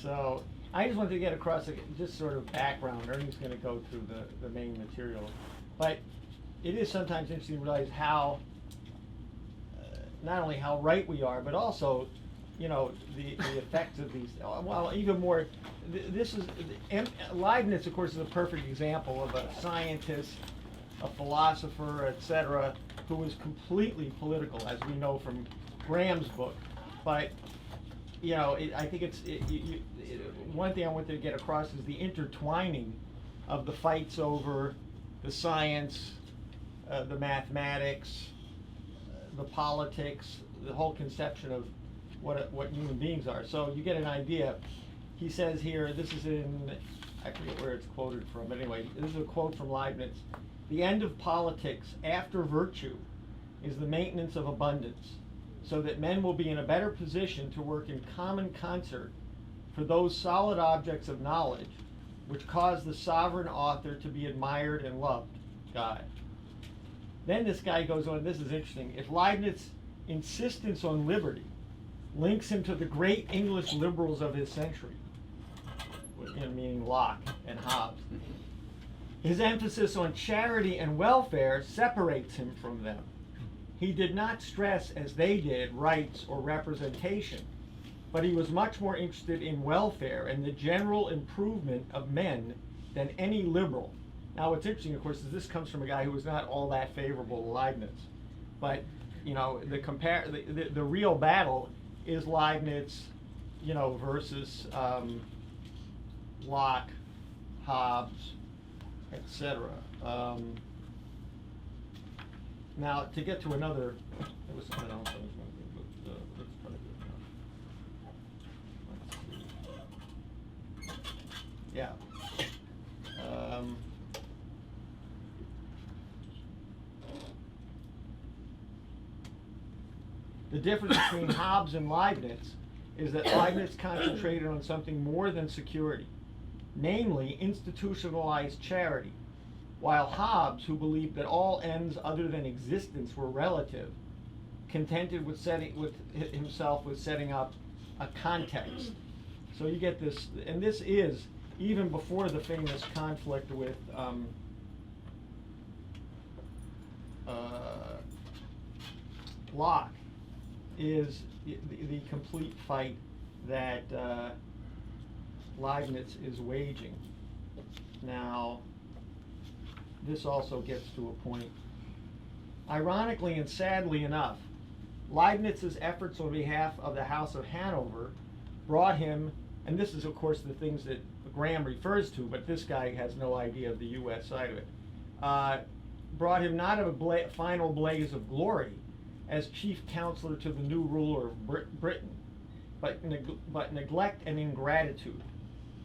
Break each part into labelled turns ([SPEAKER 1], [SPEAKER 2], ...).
[SPEAKER 1] So I just wanted to get across just sort of background. Ernie's going to go through the main material. But it is sometimes interesting to realize how, not only how right we are, but also, the effects of these. Well, even more, this is, Leibniz, of course, is a perfect example of a scientist, a philosopher, etc., who was completely political, as we know from Graham's book. But I think one thing I want to get across is the intertwining of the fights over the science, the mathematics, the politics, the whole conception of what human beings are. So you get an idea. He says here, this is I forget where it's quoted from, but anyway, this is a quote from Leibniz. The end of politics after virtue is the maintenance of abundance, so that men will be in a better position to work in common concert for those solid objects of knowledge which cause the sovereign author to be admired and loved, God. Then this guy goes on, this is interesting. If Leibniz's insistence on liberty links him to the great English liberals of his century, meaning Locke and Hobbes, his emphasis on charity and welfare separates him from them. He did not stress, as they did, rights or representation, but he was much more interested in welfare and the general improvement of men than any liberal. Now, what's interesting, of course, is this comes from a guy who was not all that favorable to Leibniz. But, the real battle is Leibniz, versus Locke, Hobbes, etc. Now, to get to another, there was something else I was going to do, but let's try to do it now. Let's see. Yeah. The difference between Hobbes and Leibniz is that Leibniz concentrated on something more than security, namely institutionalized charity, while Hobbes, who believed that all ends other than existence were relative, contented with himself with setting up a context. So you get this, and this is even before the famous conflict with Locke, is the complete fight that Leibniz is waging. Now, this also gets to a point. Ironically and sadly enough, Leibniz's efforts on behalf of the House of Hanover brought him, and this is of course the things that Graham refers to, but this guy has no idea of the U.S. side of it, brought him not a final blaze of glory as chief counselor to the new ruler of Britain, but neglect and ingratitude,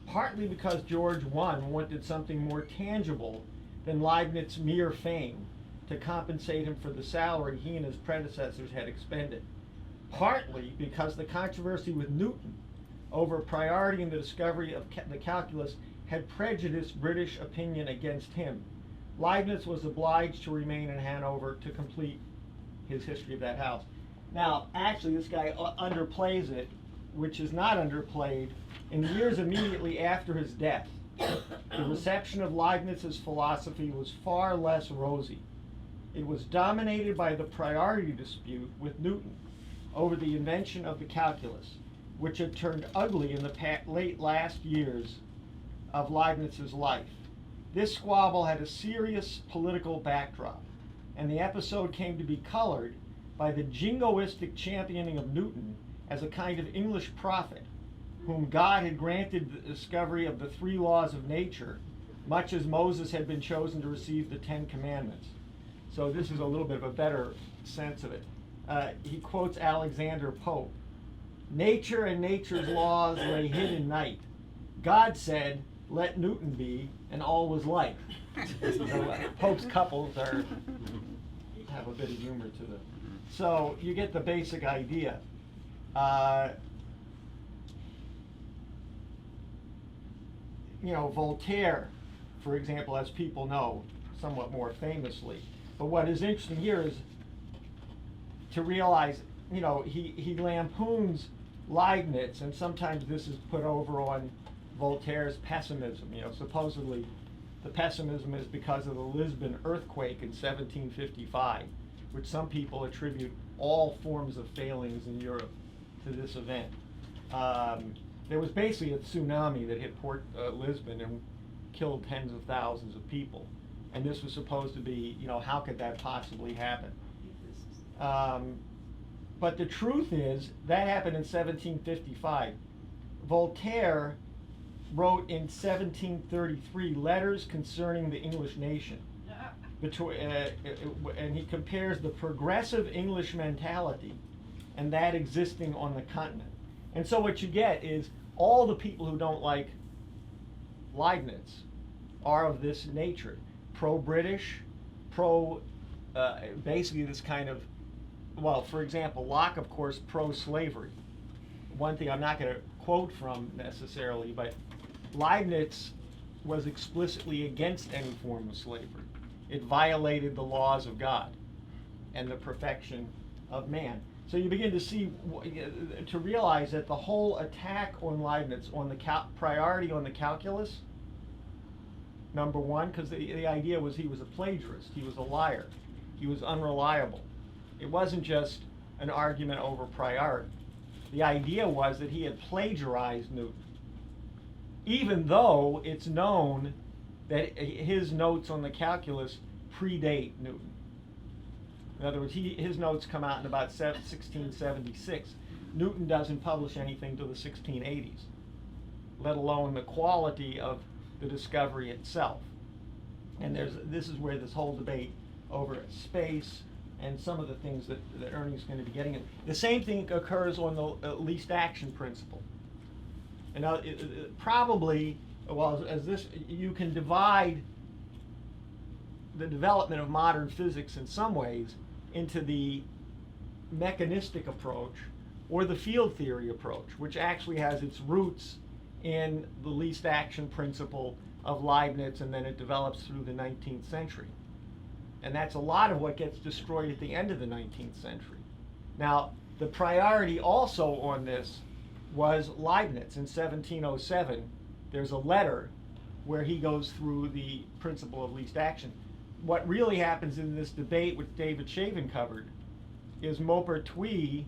[SPEAKER 1] partly because George I wanted something more tangible than Leibniz's mere fame to compensate him for the salary he and his predecessors had expended, partly because the controversy with Newton over priority in the discovery of the calculus had prejudiced British opinion against him. Leibniz was obliged to remain in Hanover to complete his history of that house. Now, actually, this guy underplays it, which is not underplayed. In the years immediately after his death, the reception of Leibniz's philosophy was far less rosy. It was dominated by the priority dispute with Newton over the invention of the calculus, which had turned ugly in the late last years of Leibniz's life. This squabble had a serious political backdrop, and the episode came to be colored by the jingoistic championing of Newton as a kind of English prophet, whom God had granted the discovery of the 3 laws of nature, much as Moses had been chosen to receive the 10 commandments. So this is a little bit of a better sense of it. He quotes Alexander Pope. Nature and nature's laws lay hid in night. God said, let Newton be, and all was light. So, Pope's couples have a bit of humor to them. So you get the basic idea. Voltaire, for example, as people know, somewhat more famously. But what is interesting here is to realize, he lampoons Leibniz, and sometimes this is put over on Voltaire's pessimism. Supposedly the pessimism is because of the Lisbon earthquake in 1755, which some people attribute all forms of failings in Europe to this event. There was basically a tsunami that hit Port Lisbon and killed tens of thousands of people. And this was supposed to be, how could that possibly happen? But the truth is, that happened in 1755. Voltaire wrote in 1733 letters concerning the English nation. And he compares the progressive English mentality and that existing on the continent. And so what you get is all the people who don't like Leibniz are of this nature. Pro-British, basically this kind of, well, for example, Locke, of course, pro-slavery. One thing I'm not going to quote from necessarily, but Leibniz was explicitly against any form of slavery. It violated the laws of God and the perfection of man. So you begin to see, to realize that the whole attack on Leibniz, on the priority on the calculus, number one, because the idea was he was a plagiarist, he was a liar, he was unreliable. It wasn't just an argument over priority. The idea was that he had plagiarized Newton, even though it's known that his notes on the calculus predate Newton. In other words, his notes come out in about 1676. Newton doesn't publish anything till the 1680s, let alone the quality of the discovery itself. And this is where this whole debate over space and some of the things that Ernie's going to be getting at. The same thing occurs on the least action principle. And now, probably, well, as this, you can divide the development of modern physics in some ways into the mechanistic approach or the field theory approach, which actually has its roots in the least action principle of Leibniz, and then it develops through the 19th century. And that's a lot of what gets destroyed at the end of the 19th century. Now, the priority also on this was Leibniz. In 1707, there's a letter where he goes through the principle of least action. What really happens in this debate, which David Shavin covered, is Maupertuis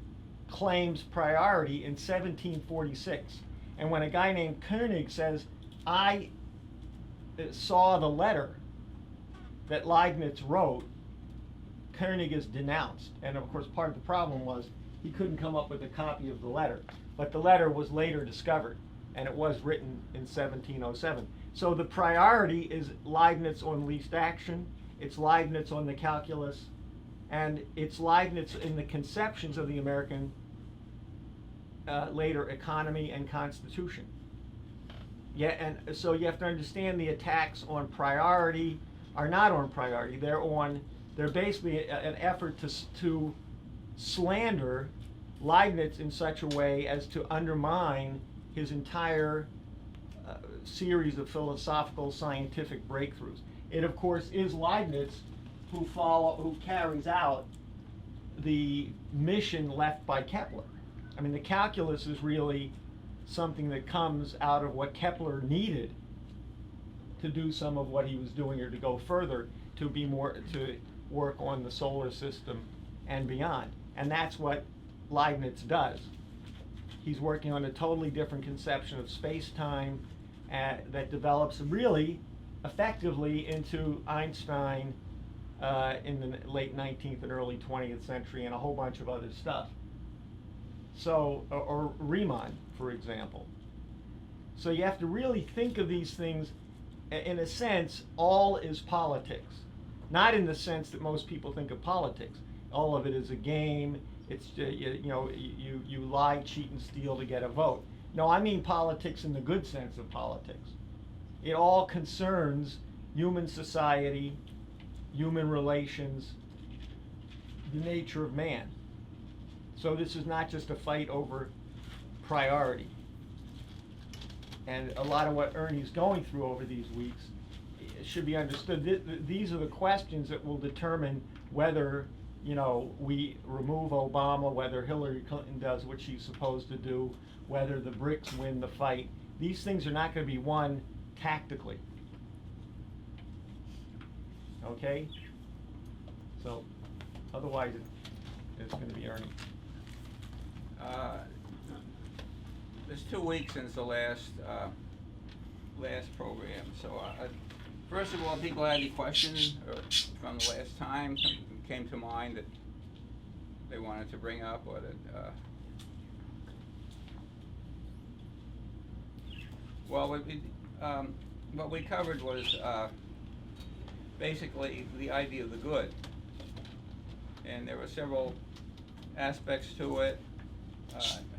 [SPEAKER 1] claims priority in 1746. And when a guy named Koenig says, I saw the letter that Leibniz wrote, Koenig is denounced. And of course, part of the problem was he couldn't come up with a copy of the letter. But the letter was later discovered, and it was written in 1707. So the priority is Leibniz on least action, it's Leibniz on the calculus, and it's Leibniz in the conceptions of the American later economy and constitution. Yeah, and so you have to understand the attacks on priority are not on priority. They're basically an effort to slander Leibniz in such a way as to undermine his entire series of philosophical scientific breakthroughs. It of course is Leibniz who carries out the mission left by Kepler. I mean, the calculus is really something that comes out of what Kepler needed to do some of what he was doing, or to go further, to work on the solar system and beyond. And that's what Leibniz does. He's working on a totally different conception of space-time that develops really effectively into Einstein in the late 19th and early 20th century, and a whole bunch of other stuff. So, or Riemann, for example. So you have to really think of these things, in a sense, all is politics. Not in the sense that most people think of politics. All of it is a game. It's you lie, cheat, and steal to get a vote. No, I mean politics in the good sense of politics. It all concerns human society, human relations, the nature of man. So this is not just a fight over priority. And a lot of what Ernie's going through over these weeks should be understood. These are the questions that will determine whether you know, we remove Obama, whether Hillary Clinton does what she's supposed to do, whether the BRICS win the fight. These things are not going to be won tactically. Okay? So, otherwise it's going to be Ernie.
[SPEAKER 2] It's 2 weeks since the last program, so first of all, people had any questions from the last time came to mind that they wanted to bring up, or that well, what we covered was basically the idea of the good, and there were several aspects to it.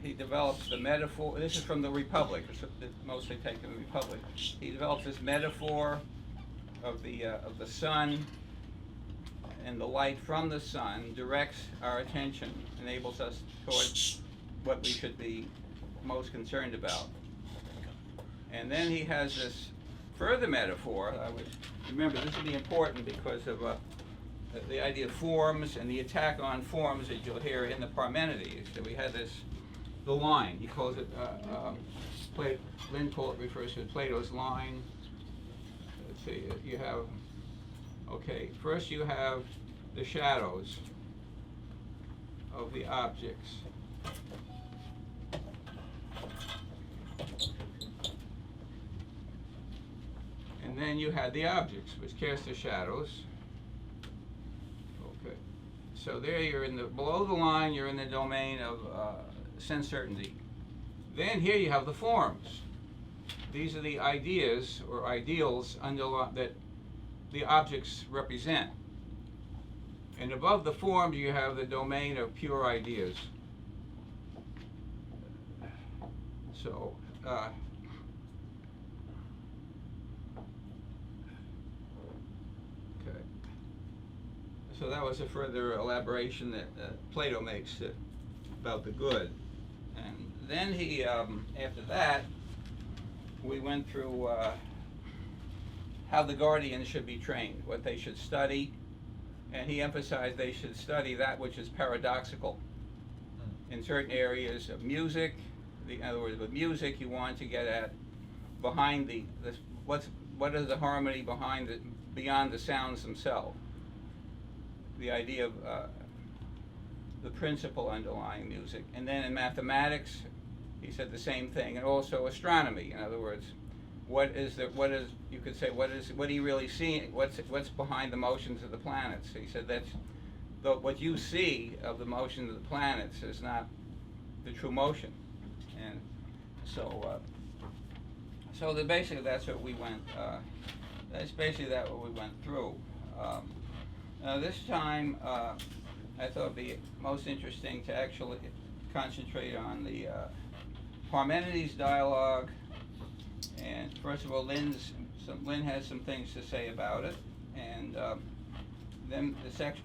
[SPEAKER 2] He develops the metaphor. This is from the Republic. It's mostly taken from the Republic. He develops this metaphor of the sun, and the light from the sun directs our attention, enables us towards what we should be most concerned about. And then he has this further metaphor. Remember, this will be important because of the idea of forms and the attack on forms that you'll hear in the Parmenides. So we had the line. He calls it, Lynn refers to Plato's line. Let's see, you have, okay, first you have the shadows of the objects. And then you had the objects, which cast the shadows. Okay, so there you're in below the line, you're in the domain of sense certainty. Then here you have the forms. These are the ideas or ideals that the objects represent. And above the forms you have the domain of pure ideas. So, okay. So that was a further elaboration that Plato makes about the good. And then he, after that, we went through how the guardians should be trained, what they should study, and he emphasized they should study that which is paradoxical. In certain areas of music, in other words, with music you want to get at behind what is the harmony beyond the sounds themselves. The idea of the principle underlying music. And then in mathematics, he said the same thing, and also astronomy. In other words, what you could say, what are you really seeing? What's behind the motions of the planets? He said that's what you see of the motion of the planets is not the true motion. And so basically that's what we went. That's basically what we went through. This time, I thought it'd be most interesting to actually concentrate on the Parmenides dialogue. And first of all, Lynn has some things to say about it, and then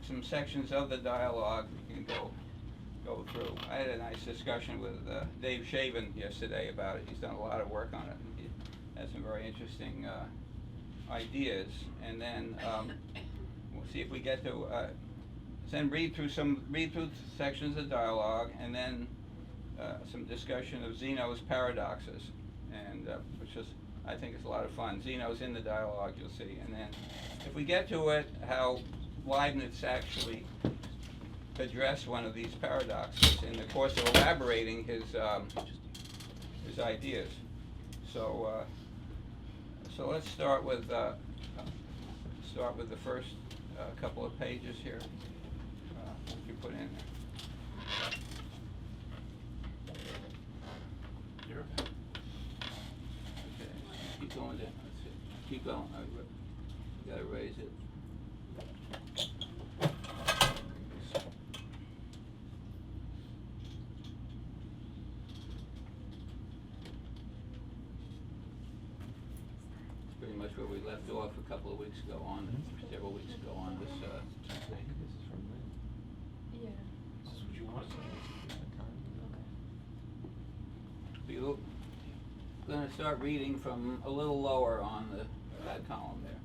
[SPEAKER 2] some sections of the dialogue we can go through. I had a nice discussion with Dave Shaven yesterday about it. He's done a lot of work on it. And he has some very interesting ideas, and then we'll see if we get to then read through sections of dialogue, and then some discussion of Zeno's paradoxes, and which I think is a lot of fun. Zeno's in the dialogue, you'll see, and then if we get to it, how Leibniz actually addressed one of these paradoxes in the course of elaborating his ideas. So let's start with the first couple of pages here. You put in there.
[SPEAKER 3] Here.
[SPEAKER 2] Okay, keep going down. That's it. Keep going. You gotta raise it. Pretty much where we left off a couple of weeks ago several weeks ago on this.
[SPEAKER 3] I think this is from Lynn.
[SPEAKER 4] Yeah.
[SPEAKER 3] This is what you want?
[SPEAKER 4] Okay.
[SPEAKER 2] You're going to start reading from a little lower on that column there.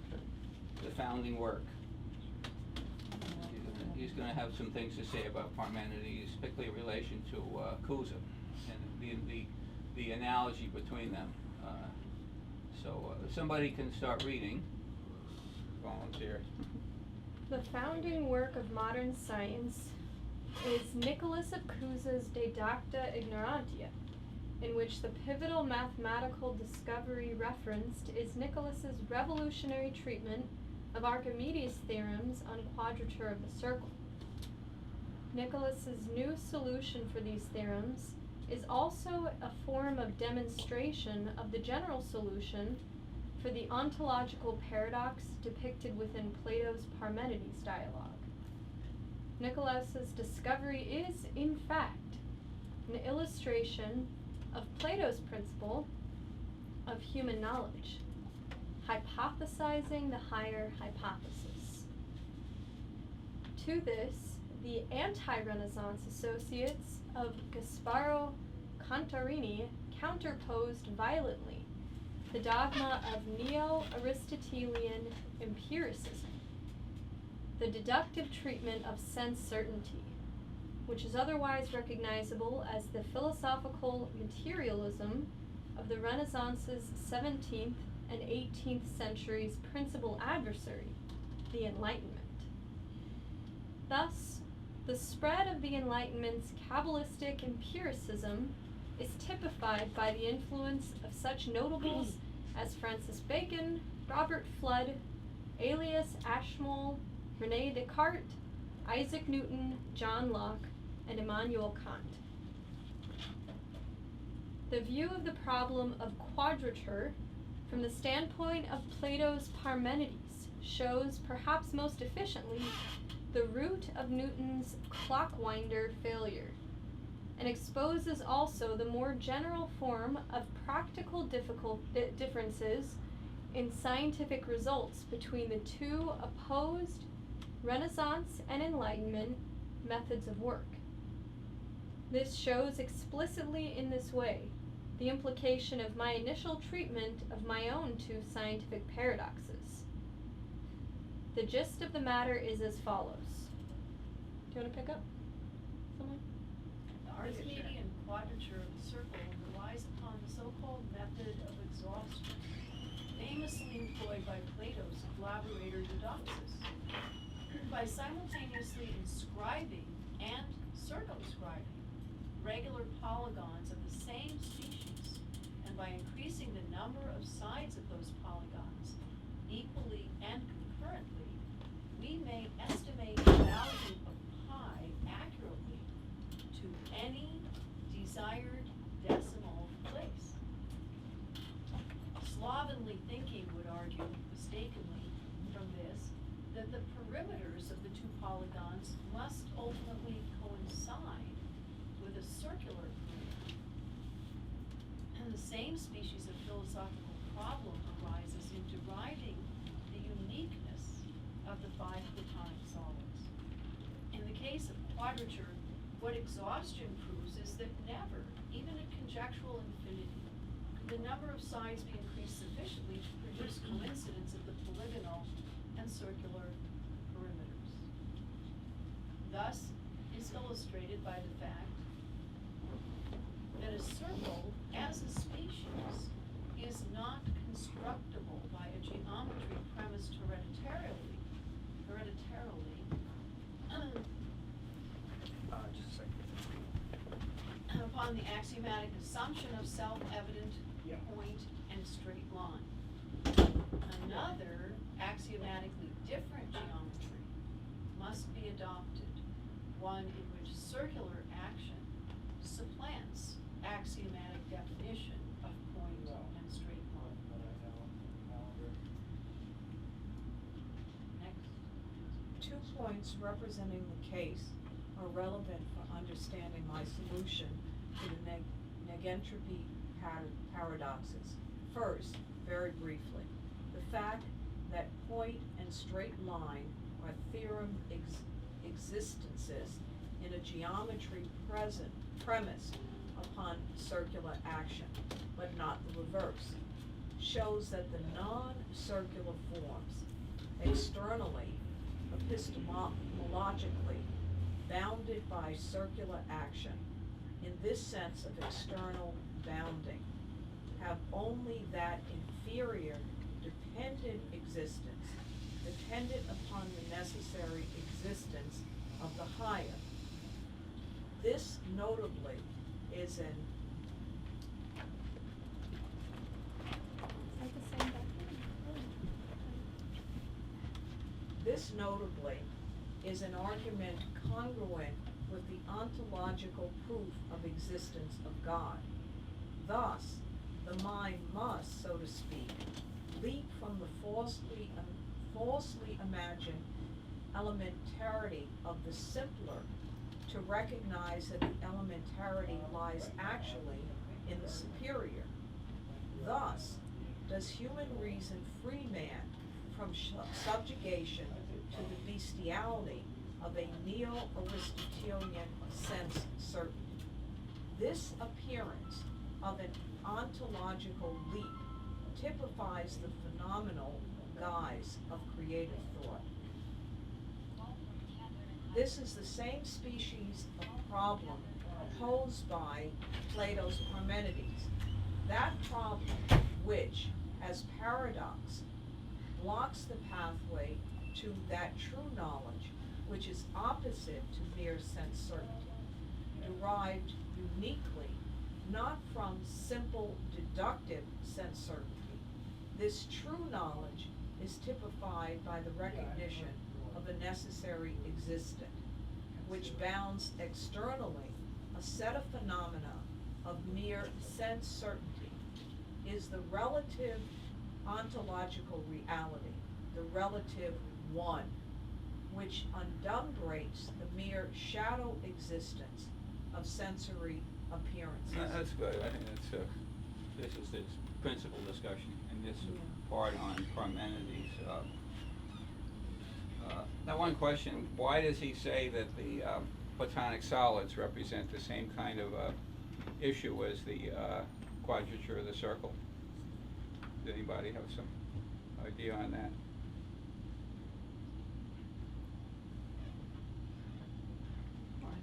[SPEAKER 3] Okay.
[SPEAKER 2] The founding work. he's gonna have some things to say about Parmenides, particularly in relation to Cusa and the analogy between them. So somebody can start reading. Volunteer.
[SPEAKER 4] The founding work of modern science is Nicholas of Cusa's De Dacta Ignorantia, in which the pivotal mathematical discovery referenced is Nicholas's revolutionary treatment of Archimedes' theorems on quadrature of the circle. Nicholas's new solution for these theorems is also a form of demonstration of the general solution for the ontological paradox depicted within Plato's Parmenides dialogue. Nicholas's discovery is, in fact, an illustration of Plato's principle of human knowledge, hypothesizing the higher hypothesis. To this, the anti-Renaissance associates of Gasparo Contarini counterposed violently the dogma of neo-Aristotelian empiricism, the deductive treatment of sense certainty, which is otherwise recognizable as the philosophical materialism of the Renaissance's 17th and 18th centuries' principal adversary, the Enlightenment. Thus, the spread of the Enlightenment's Kabbalistic empiricism is typified by the influence of such notables as Francis Bacon, Robert Flood, Elias Ashmole, René Descartes, Isaac Newton, John Locke, and Immanuel Kant. The view of the problem of quadrature from the standpoint of Plato's Parmenides shows perhaps most efficiently the root of Newton's clockwinder failure, and exposes also the more general form of practical differences in scientific results between the two opposed Renaissance and Enlightenment methods of work. This shows explicitly in this way the implication of my initial treatment of my own two scientific paradoxes. The gist of the matter is as follows. Do you want to pick up? Someone?
[SPEAKER 5] The Archimedean quadrature of the circle relies upon the so-called method of exhaustion, famously employed by Plato's collaborator Eudoxus. By simultaneously inscribing and circumscribing regular polygons of the same species, and by increasing the number of sides of those polygons equally and concurrently, we may estimate the value of pi accurately to any desired decimal place. Slovenly thinking would argue, mistakenly, from this, that the perimeters of the two polygons must ultimately coincide with a circular perimeter. And the same species of philosophical problem arises in deriving the uniqueness of the five Platonic solids. In the case of quadrature, what exhaustion proves is that never, even at conjectural infinity, could the number of sides be increased sufficiently to produce coincidence of the polygonal and circular perimeters. Thus is illustrated by the fact that a circle, as a species, is not constructible by a geometry premised hereditarily
[SPEAKER 1] Just a second.
[SPEAKER 5] upon the axiomatic assumption of self-evident point and straight line. Another axiomatically different geometry must be adopted, one in which circular action supplants axiomatic definition of point and straight line. Next.
[SPEAKER 6] 2 points representing the case are relevant for understanding my solution to the negentropy paradoxes. First, very briefly, the fact that point and straight line are theorem existences in a geometry premised upon circular action, but not the reverse, shows that the non-circular forms externally epistemologically bounded by circular action, in this sense of external bounding, have only that inferior dependent existence, dependent upon the necessary existence of the higher. This notably is an
[SPEAKER 4] Is that the same document?
[SPEAKER 6] This notably is an argument congruent with the ontological proof of existence of God. Thus, the mind must, so to speak, leap from the falsely imagined elementarity of the simpler to recognize that the elementarity lies actually in the superior. Thus, does human reason free man from subjugation to the bestiality of a neo-Aristotelian sense certainty. This appearance of an ontological leap typifies the phenomenal guise of creative thought. This is the same species of problem posed by Plato's Parmenides. That problem which, as paradox, blocks the pathway to that true knowledge which is opposite to mere sense certainty, derived uniquely not from simple deductive sense certainty. This true knowledge is typified by the recognition of a necessary existent, which bounds externally a set of phenomena of mere sense certainty, is the relative ontological reality, the relative one, which undumbrates the mere shadow existence of sensory appearances.
[SPEAKER 2] That's good. I think that's, this is this principal discussion in this part on Parmenides. Now one question, why does he say that the Platonic solids represent the same kind of issue as the quadrature of the circle? Does anybody have some idea on that?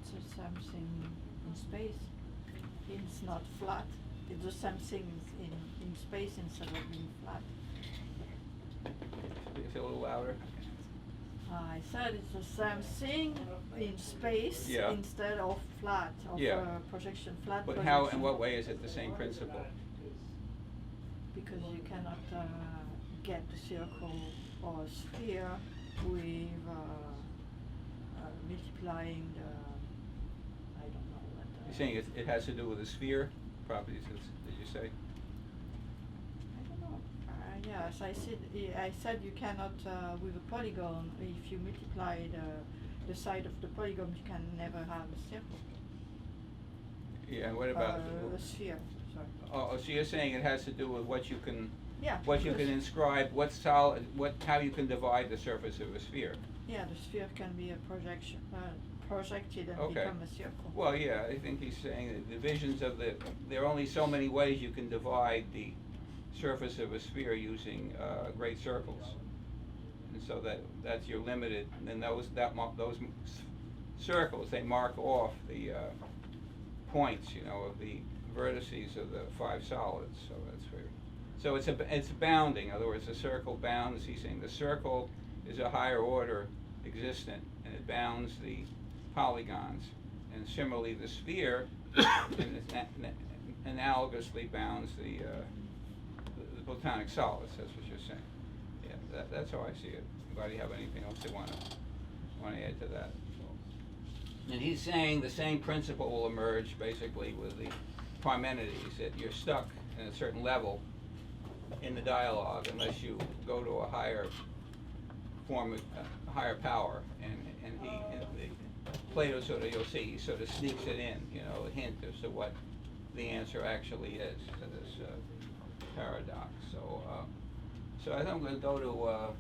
[SPEAKER 7] It's the same thing in space. It's not flat. It's the same thing in space instead of being flat.
[SPEAKER 2] Is it a little louder?
[SPEAKER 7] I said it's the same thing in space
[SPEAKER 2] Yeah.
[SPEAKER 7] instead of flat, of
[SPEAKER 2] Yeah.
[SPEAKER 7] projection, flat
[SPEAKER 2] But
[SPEAKER 7] projection.
[SPEAKER 2] how, in what way is it the same principle?
[SPEAKER 7] Because you cannot get the circle or sphere with multiplying the, I don't know what.
[SPEAKER 2] You're saying it has to do with the sphere properties, did you say?
[SPEAKER 7] I don't know. Yes, I said you cannot, with a polygon, if you multiply the side of the polygon, you can never have a circle.
[SPEAKER 2] Yeah, and what about?
[SPEAKER 7] A sphere, sorry.
[SPEAKER 2] Oh, so you're saying it has to do with what you can,
[SPEAKER 7] Yeah.
[SPEAKER 2] what you
[SPEAKER 7] because-
[SPEAKER 2] can inscribe, what solid, how you can divide the surface of a sphere?
[SPEAKER 7] Yeah, the sphere can be a projection, projected and
[SPEAKER 2] Okay.
[SPEAKER 7] become a circle.
[SPEAKER 2] Well, yeah, I think he's saying that divisions of there are only so many ways you can divide the surface of a sphere using great circles. And so that's your limited, and then those circles, they mark off the points, of the vertices of the five solids, so that's where. So it's bounding, in other words, the circle bounds, he's saying the circle is a higher order existent, and it bounds the polygons. And similarly, the sphere analogously bounds the Platonic solids, that's what you're saying. Yeah, that's how I see it. Anybody have anything else they wanna add to that? And he's saying the same principle will emerge basically with the Parmenides, that you're stuck in a certain level in the dialogue unless you go to a higher form of, higher power, and Plato you'll see, he sort of sneaks it in, a hint as to what the answer actually is to this paradox. So I think I'm gonna go to,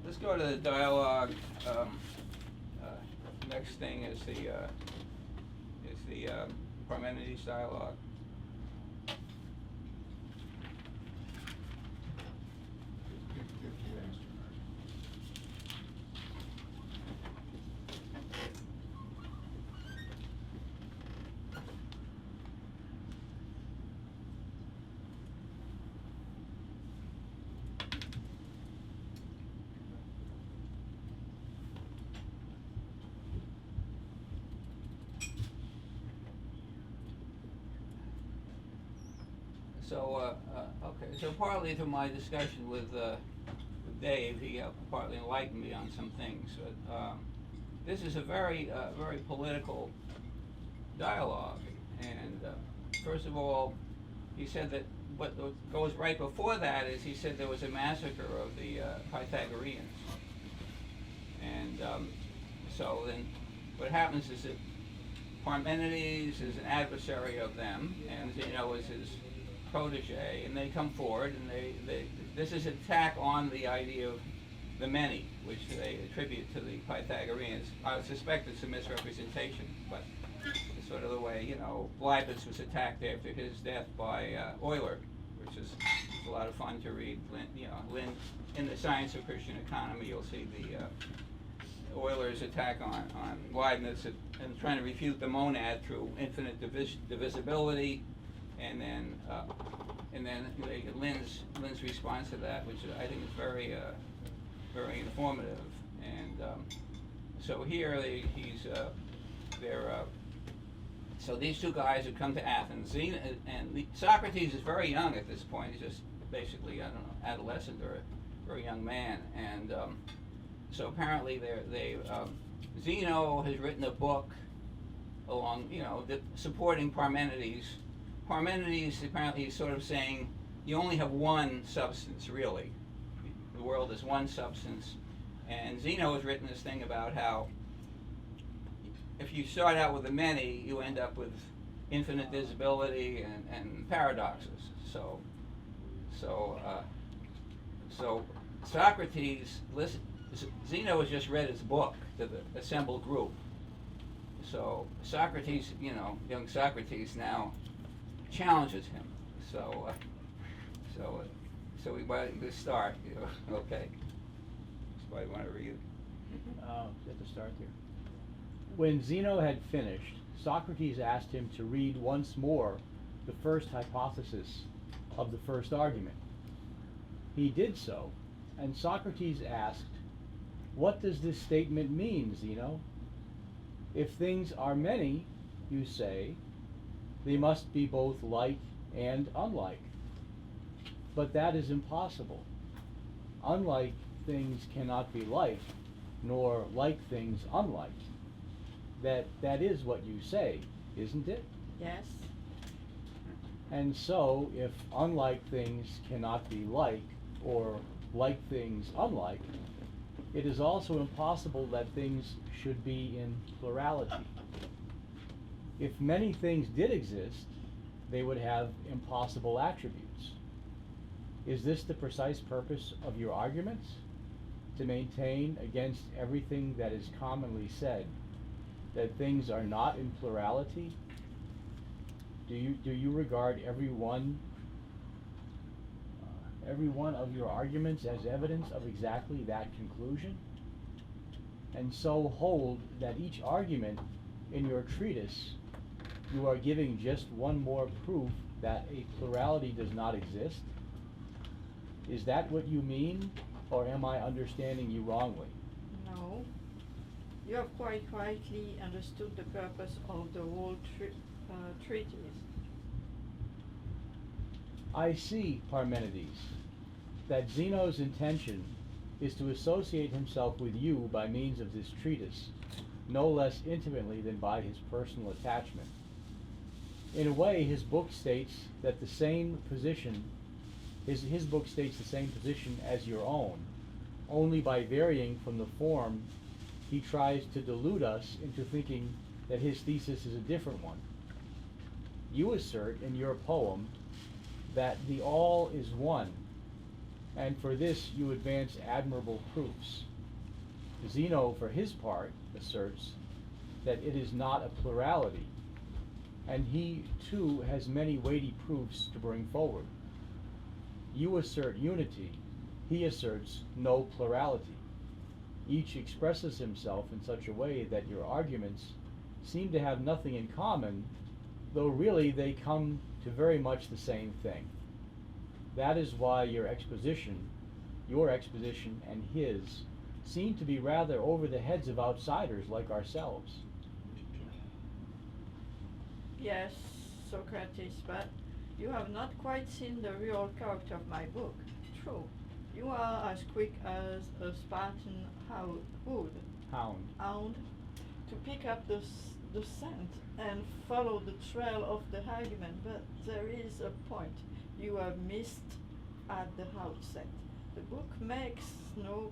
[SPEAKER 2] let's go to the dialogue. Next thing is the Parmenides dialogue. Okay, so partly through my discussion with Dave, he partly enlightened me on some things, but this is a very political dialogue, and first of all, he said that what goes right before that is he said there was a massacre of the Pythagoreans, and so then what happens is that Parmenides is an adversary of them, and Zeno is his protege, and they come forward, and this is an attack on the idea of the many, which they attribute to the Pythagoreans. I suspect it's a misrepresentation, but it's sort of the way, Leibniz was attacked after his death by Euler, which is a lot of fun to read. In the Science of Christian Economy, you'll see the Euler's attack on Leibniz and trying to refute the monad through infinite divisibility, and then Lynn's response to that, which I think is very informative. And so here so these two guys have come to Athens. And Socrates is very young at this point. He's just basically, I don't know, adolescent or a very young man. And so apparently Zeno has written a book along, supporting Parmenides. Parmenides apparently is sort of saying you only have one substance, really. The world is one substance. And Zeno has written this thing about how if you start out with the many, you end up with infinite divisibility and paradoxes. So Socrates, Zeno has just read his book to the assembled group. So Socrates, young Socrates now challenges him. So we might start, okay. Somebody want to read?
[SPEAKER 8] At the start there. When Zeno had finished, Socrates asked him to read once more the first hypothesis of the first argument. He did so, and Socrates asked, "What does this statement mean, Zeno? If things are many, you say, they must be both like and unlike. But that is impossible. Unlike things cannot be like, nor like things unlike. That is what you say, isn't it?
[SPEAKER 7] Yes.
[SPEAKER 8] And so, if unlike things cannot be like, or like things unlike, it is also impossible that things should be in plurality. If many things did exist, they would have impossible attributes. Is this the precise purpose of your arguments? To maintain against everything that is commonly said that things are not in plurality? Do you regard every one of your arguments as evidence of exactly that conclusion? And so hold that each argument in your treatise you are giving just one more proof that a plurality does not exist? Is that what you mean, or am I understanding you wrongly?
[SPEAKER 7] No. You have quite rightly understood the purpose of the whole treatise.
[SPEAKER 8] I see, Parmenides, that Zeno's intention is to associate himself with you by means of this treatise, no less intimately than by his personal attachment. In a way, his book states that the same position, his book states the same position as your own, only by varying from the form he tries to delude us into thinking that his thesis is a different one. You assert in your poem that the all is one, and for this you advance admirable proofs. Zeno, for his part, asserts that it is not a plurality, and he too has many weighty proofs to bring forward. You assert unity, he asserts no plurality. Each expresses himself in such a way that your arguments seem to have nothing in common, though really they come to very much the same thing. That is why your exposition and his, seem to be rather over the heads of outsiders like ourselves.
[SPEAKER 7] Yes, Socrates, but You have not quite seen the real character of my book. True. You are as quick as a Spartan hound to pick up the scent and follow the trail of the argument, but there is a point you have missed at the outset. The book makes no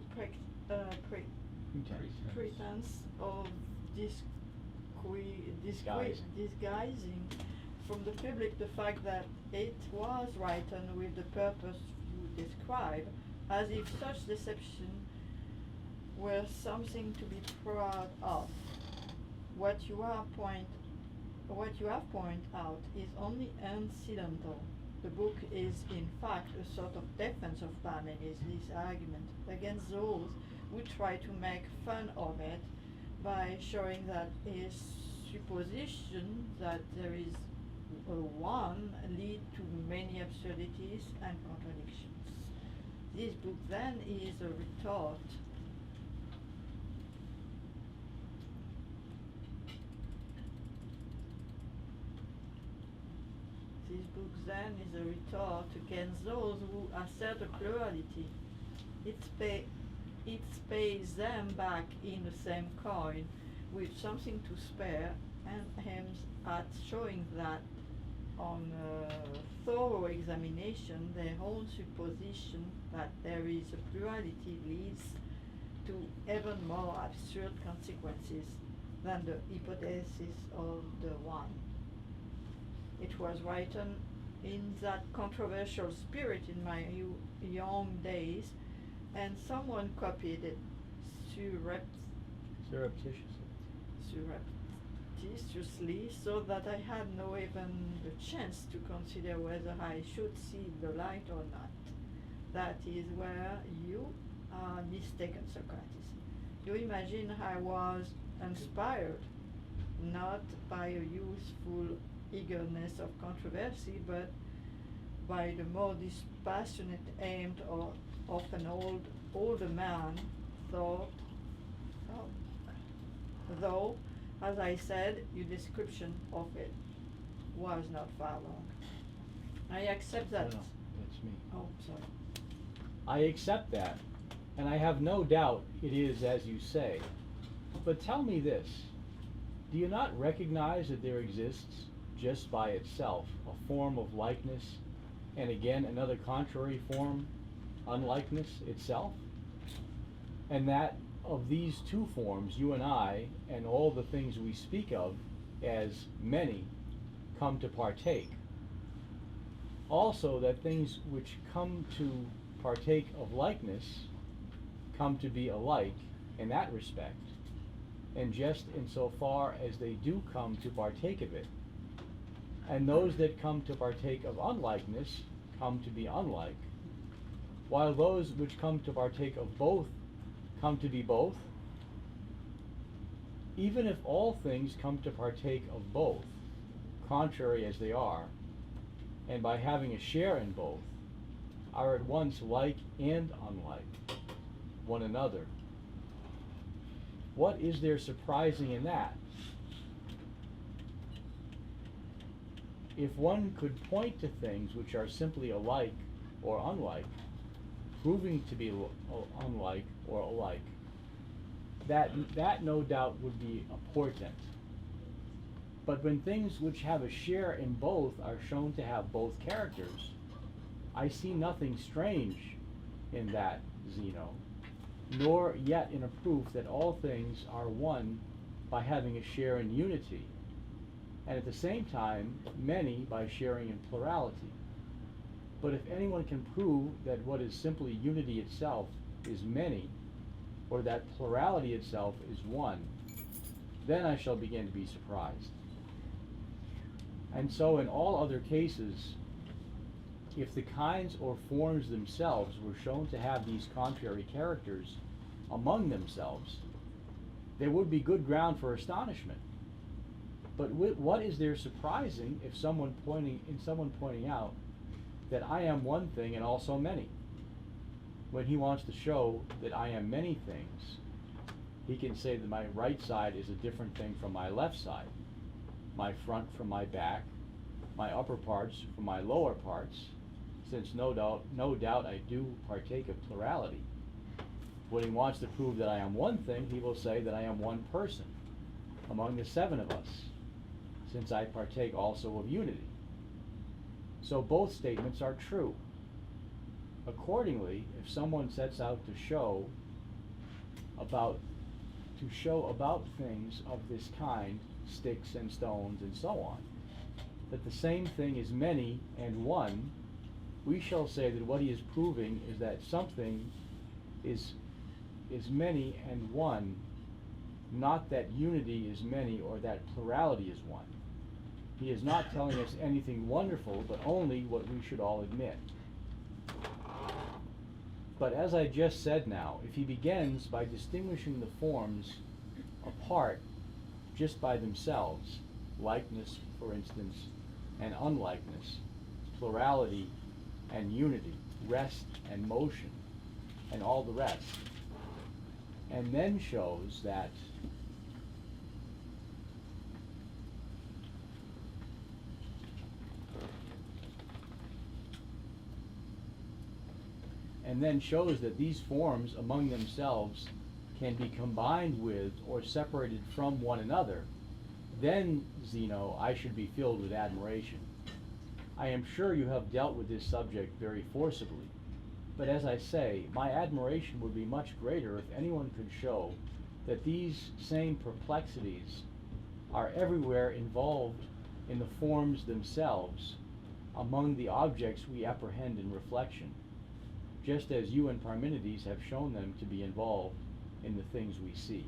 [SPEAKER 7] pretense of disguising from the public the fact that it was written with the purpose you describe, as if such deception were something to be proud of. What you have pointed out is only incidental. The book is in fact a sort of defense of Parmenides' argument against those who try to make fun of it by showing that his supposition that there is one lead to many absurdities and contradictions. This book then is a retort. This book then is a retort against those who assert a plurality. It pays them back in the same coin with something to spare and aims at showing that on thorough examination their own supposition that there is a plurality leads to even more absurd consequences than the hypothesis of the one. It was written in that controversial spirit in my young days, and someone copied it surreptitiously, so that I had no even the chance to consider whether I should see the light or not. That is where you are mistaken, Socrates. You imagine I was inspired not by a youthful eagerness of controversy, but by the more dispassionate aim of an older man, though, as I said, your description of it was not far wrong. I accept that.
[SPEAKER 8] No, that's me.
[SPEAKER 7] Oh, sorry.
[SPEAKER 8] I accept that, and I have no doubt it is as you say. But tell me this, do you not recognize that there exists, just by itself, a form of likeness, and again another contrary form, unlikeness itself? And that of these two forms, you and I, and all the things we speak of as many, come to partake. Also, that things which come to partake of likeness come to be alike in that respect, and just insofar as they do come to partake of it. And those that come to partake of unlikeness come to be unlike, while those which come to partake of both come to be both. Even if all things come to partake of both, contrary as they are, and by having a share in both, are at once like and unlike one another, what is there surprising in that? If one could point to things which are simply alike or unlike, proving to be unlike or alike, that no doubt would be a portent. But when things which have a share in both are shown to have both characters, I see nothing strange in that, Zeno, nor yet in a proof that all things are one by having a share in unity, and at the same time many by sharing in plurality. But if anyone can prove that what is simply unity itself is many, or that plurality itself is one, then I shall begin to be surprised. And so in all other cases, if the kinds or forms themselves were shown to have these contrary characters among themselves, there would be good ground for astonishment. But what is there surprising if someone pointing out that I am one thing and also many? When he wants to show that I am many things, he can say that my right side is a different thing from my left side, my front from my back, my upper parts from my lower parts, since no doubt I do partake of plurality. When he wants to prove that I am one thing, he will say that I am one person among the 7 of us, since I partake also of unity. So both statements are true. Accordingly, if someone sets out to show about things of this kind, sticks and stones and so on, that the same thing is many and one, we shall say that what he is proving is that something is many and one, not that unity is many or that plurality is one. He is not telling us anything wonderful, but only what we should all admit. But as I just said now, if he begins by distinguishing the forms apart just by themselves, likeness, for instance, and unlikeness, plurality and unity, rest and motion, and all the rest, and then shows that these forms among themselves can be combined with or separated from one another, then, Zeno, I should be filled with admiration. I am sure you have dealt with this subject very forcibly, but as I say, my admiration would be much greater if anyone could show that these same perplexities are everywhere involved in the forms themselves among the objects we apprehend in reflection, just as you and Parmenides have shown them to be involved in the things we see.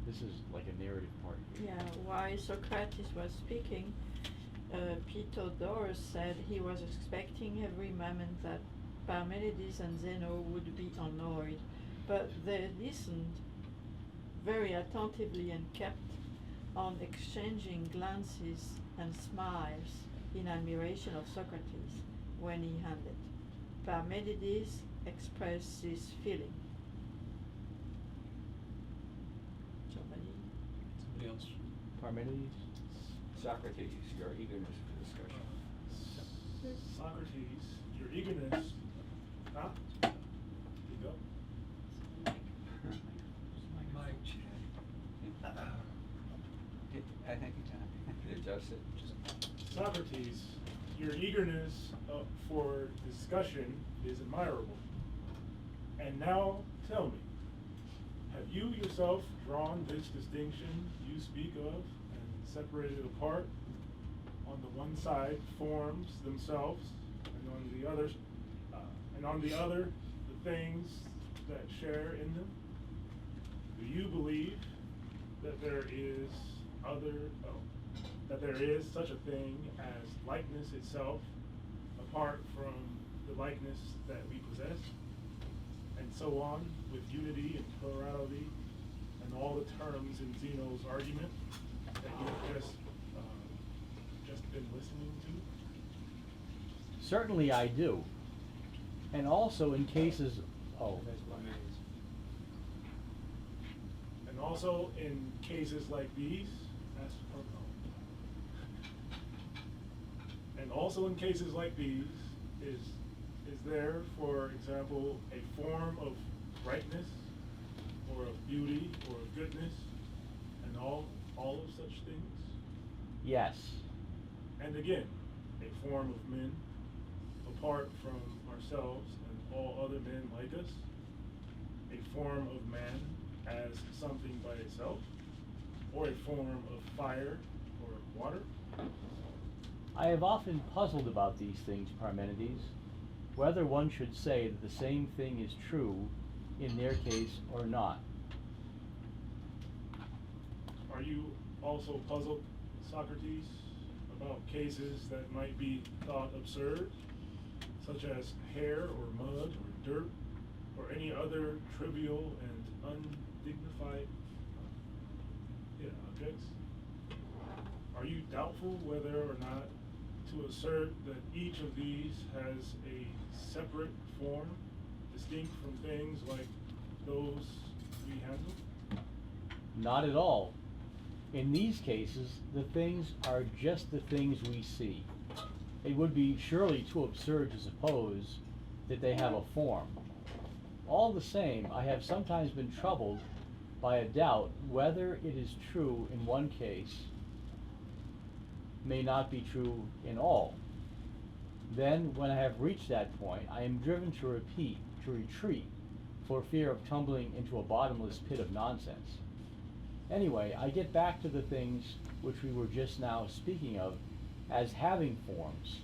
[SPEAKER 8] This is like a narrative part here.
[SPEAKER 7] Yeah, while Socrates was speaking, Pythagoras said he was expecting every moment that Parmenides and Zeno would be annoyed, but they listened very attentively and kept on exchanging glances and smiles in admiration of Socrates when he handed. Parmenides expressed his feeling.
[SPEAKER 3] Somebody else.
[SPEAKER 8] Parmenides?
[SPEAKER 2] Socrates, your eagerness for discussion.
[SPEAKER 9] Socrates, your eagerness. Huh? There you go.
[SPEAKER 3] Mike check.
[SPEAKER 2] I think you adjust it.
[SPEAKER 9] Socrates, your eagerness for discussion is admirable. And now tell me, have you yourself drawn this distinction you speak of and separated it apart? On the one side, forms themselves, and on the other, the things that share in them. Do you believe that there is such a thing as likeness itself, apart from the likeness that we possess? And so on, with unity and plurality, and all the terms in Zeno's argument that you've just been listening to?
[SPEAKER 8] Certainly I do. And also in cases,
[SPEAKER 9] And also in cases like these, is there, for example, a form of rightness, or of beauty, or of goodness, and all of such things?
[SPEAKER 8] yes.
[SPEAKER 9] And again, a form of men, apart from ourselves and all other men like us, a form of man as something by itself, or a form of fire or water?
[SPEAKER 8] I have often puzzled about these things, Parmenides, whether one should say that the same thing is true in their case or not.
[SPEAKER 9] Are you also puzzled, Socrates, about cases that might be thought absurd, such as hair or mud or dirt, or any other trivial and undignified objects? Are you doubtful whether or not to assert that each of these has a separate form, distinct from things like those we handle?
[SPEAKER 8] Not at all. In these cases, the things are just the things we see. It would be surely too absurd to suppose that they have a form. All the same, I have sometimes been troubled by a doubt whether it is true in one case may not be true in all. Then, when I have reached that point, I am driven to retreat, for fear of tumbling into a bottomless pit of nonsense. Anyway, I get back to the things which we were just now speaking of as having forms,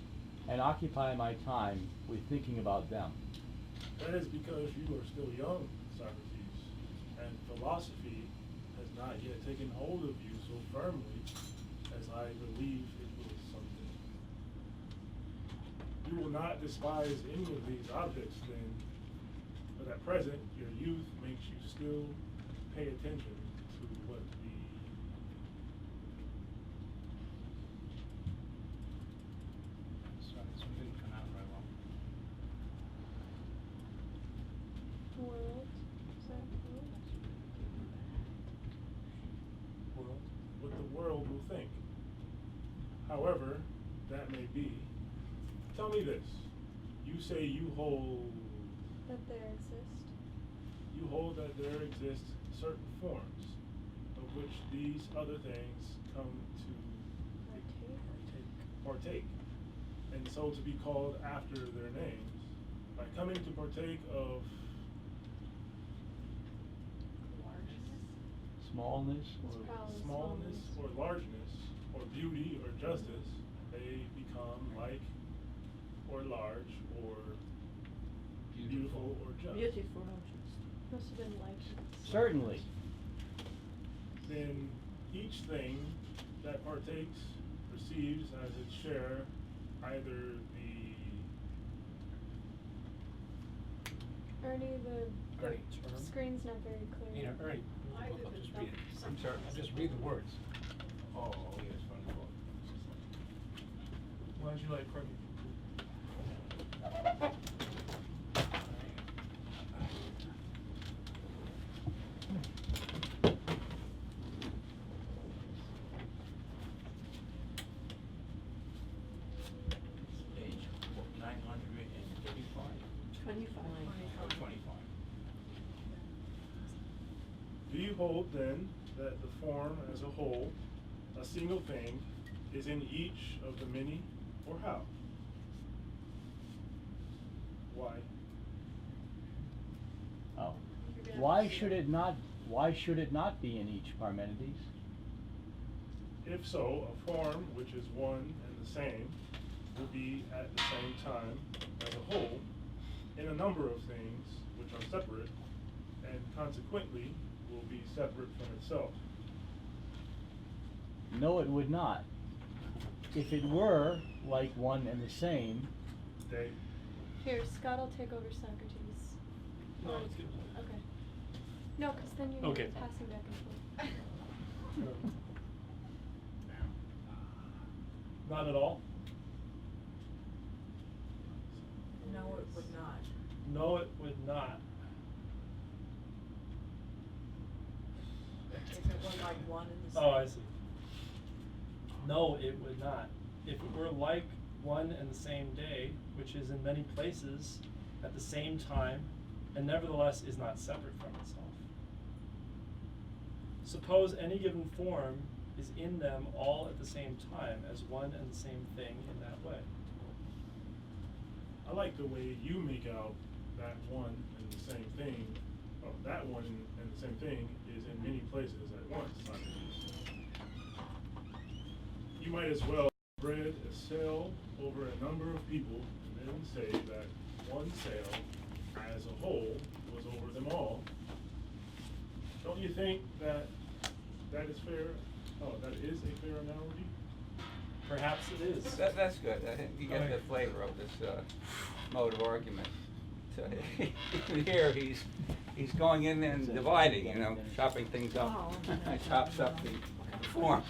[SPEAKER 8] and occupy my time with thinking about them.
[SPEAKER 9] That is because you are still young, Socrates, and philosophy has not yet taken hold of you so firmly as I believe it will someday. You will not despise any of these objects then, but at present your youth makes you still pay attention to what the
[SPEAKER 3] Sorry, this one didn't come out very well.
[SPEAKER 4] World. Is that world?
[SPEAKER 3] World.
[SPEAKER 9] what the world will think. However, that may be. Tell me this. You say you hold
[SPEAKER 4] That there exist.
[SPEAKER 9] that there exist certain forms of which these other things come to partake, and so to be called after their names. By coming to partake of
[SPEAKER 8] Smallness
[SPEAKER 4] It's
[SPEAKER 8] or
[SPEAKER 4] probably
[SPEAKER 9] smallness or largeness or beauty or justice, they become like or large or beautiful or just.
[SPEAKER 7] Beautiful.
[SPEAKER 4] Must have been like.
[SPEAKER 8] certainly.
[SPEAKER 9] Then each thing that partakes receives as its share either the
[SPEAKER 4] Ernie, the
[SPEAKER 3] Ernie, term.
[SPEAKER 4] screen's not very clear.
[SPEAKER 3] You know, Ernie,
[SPEAKER 5] I
[SPEAKER 3] look, I'll
[SPEAKER 5] did
[SPEAKER 3] just
[SPEAKER 5] it
[SPEAKER 3] read it.
[SPEAKER 5] up
[SPEAKER 2] I'm sorry.
[SPEAKER 3] I'll just read the words.
[SPEAKER 2] Oh, yes, wonderful.
[SPEAKER 9] Why don't you like Courtney?
[SPEAKER 2] Page 935.
[SPEAKER 7] 25.
[SPEAKER 2] Or 25.
[SPEAKER 9] Do you hold then that the form as a whole, a single thing, is in each of the many, or how? Why?
[SPEAKER 8] Oh.
[SPEAKER 4] You're gonna
[SPEAKER 8] Why
[SPEAKER 4] have to-
[SPEAKER 8] should it not be in each, Parmenides?
[SPEAKER 9] If so, a form which is one and the same will be at the same time as a whole in a number of things which are separate, and consequently will be separate from itself.
[SPEAKER 8] No, it would not. If it were like one and the same,
[SPEAKER 9] They,
[SPEAKER 4] Here, Scott will take over Socrates.
[SPEAKER 3] No, it's good.
[SPEAKER 4] Okay. No, because then you're
[SPEAKER 3] Okay.
[SPEAKER 4] passing back and forth.
[SPEAKER 9] not at all?
[SPEAKER 6] No, it would not.
[SPEAKER 10] No, it would not.
[SPEAKER 6] If it were like one and the same.
[SPEAKER 10] Oh, I see. No, it would not. If it were like one and the same day, which is in many places at the same time, and nevertheless is not separate from itself. Suppose any given form is in them all at the same time as one and the same thing in that way.
[SPEAKER 9] I like the way you make out that one and the same thing, or that one and the same thing is in many places at once, Socrates. You might as well spread a sail over a number of people and then say that one sail as a whole was over them all. Don't you think that that is fair? Oh, that is a fair analogy?
[SPEAKER 10] Perhaps it is.
[SPEAKER 2] That's good. I think you get the
[SPEAKER 10] Alright.
[SPEAKER 2] flavor of this mode of argument. So here he's going in and dividing, you know, chopping things up. Chops up the form.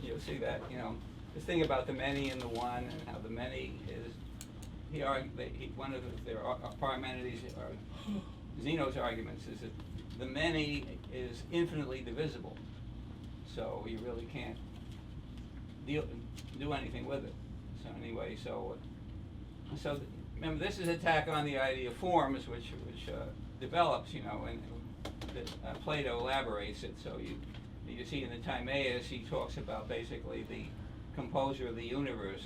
[SPEAKER 2] You'll see that, you know, this thing about the many and the one, and how the many is, one of their Parmenides or Zeno's arguments is that the many is infinitely divisible. So you really can't do anything with it. So anyway, so remember, this is attack on the idea of forms, which develops, you know, and that Plato elaborates it. So you see in the Timaeus, he talks about basically the composer of the universe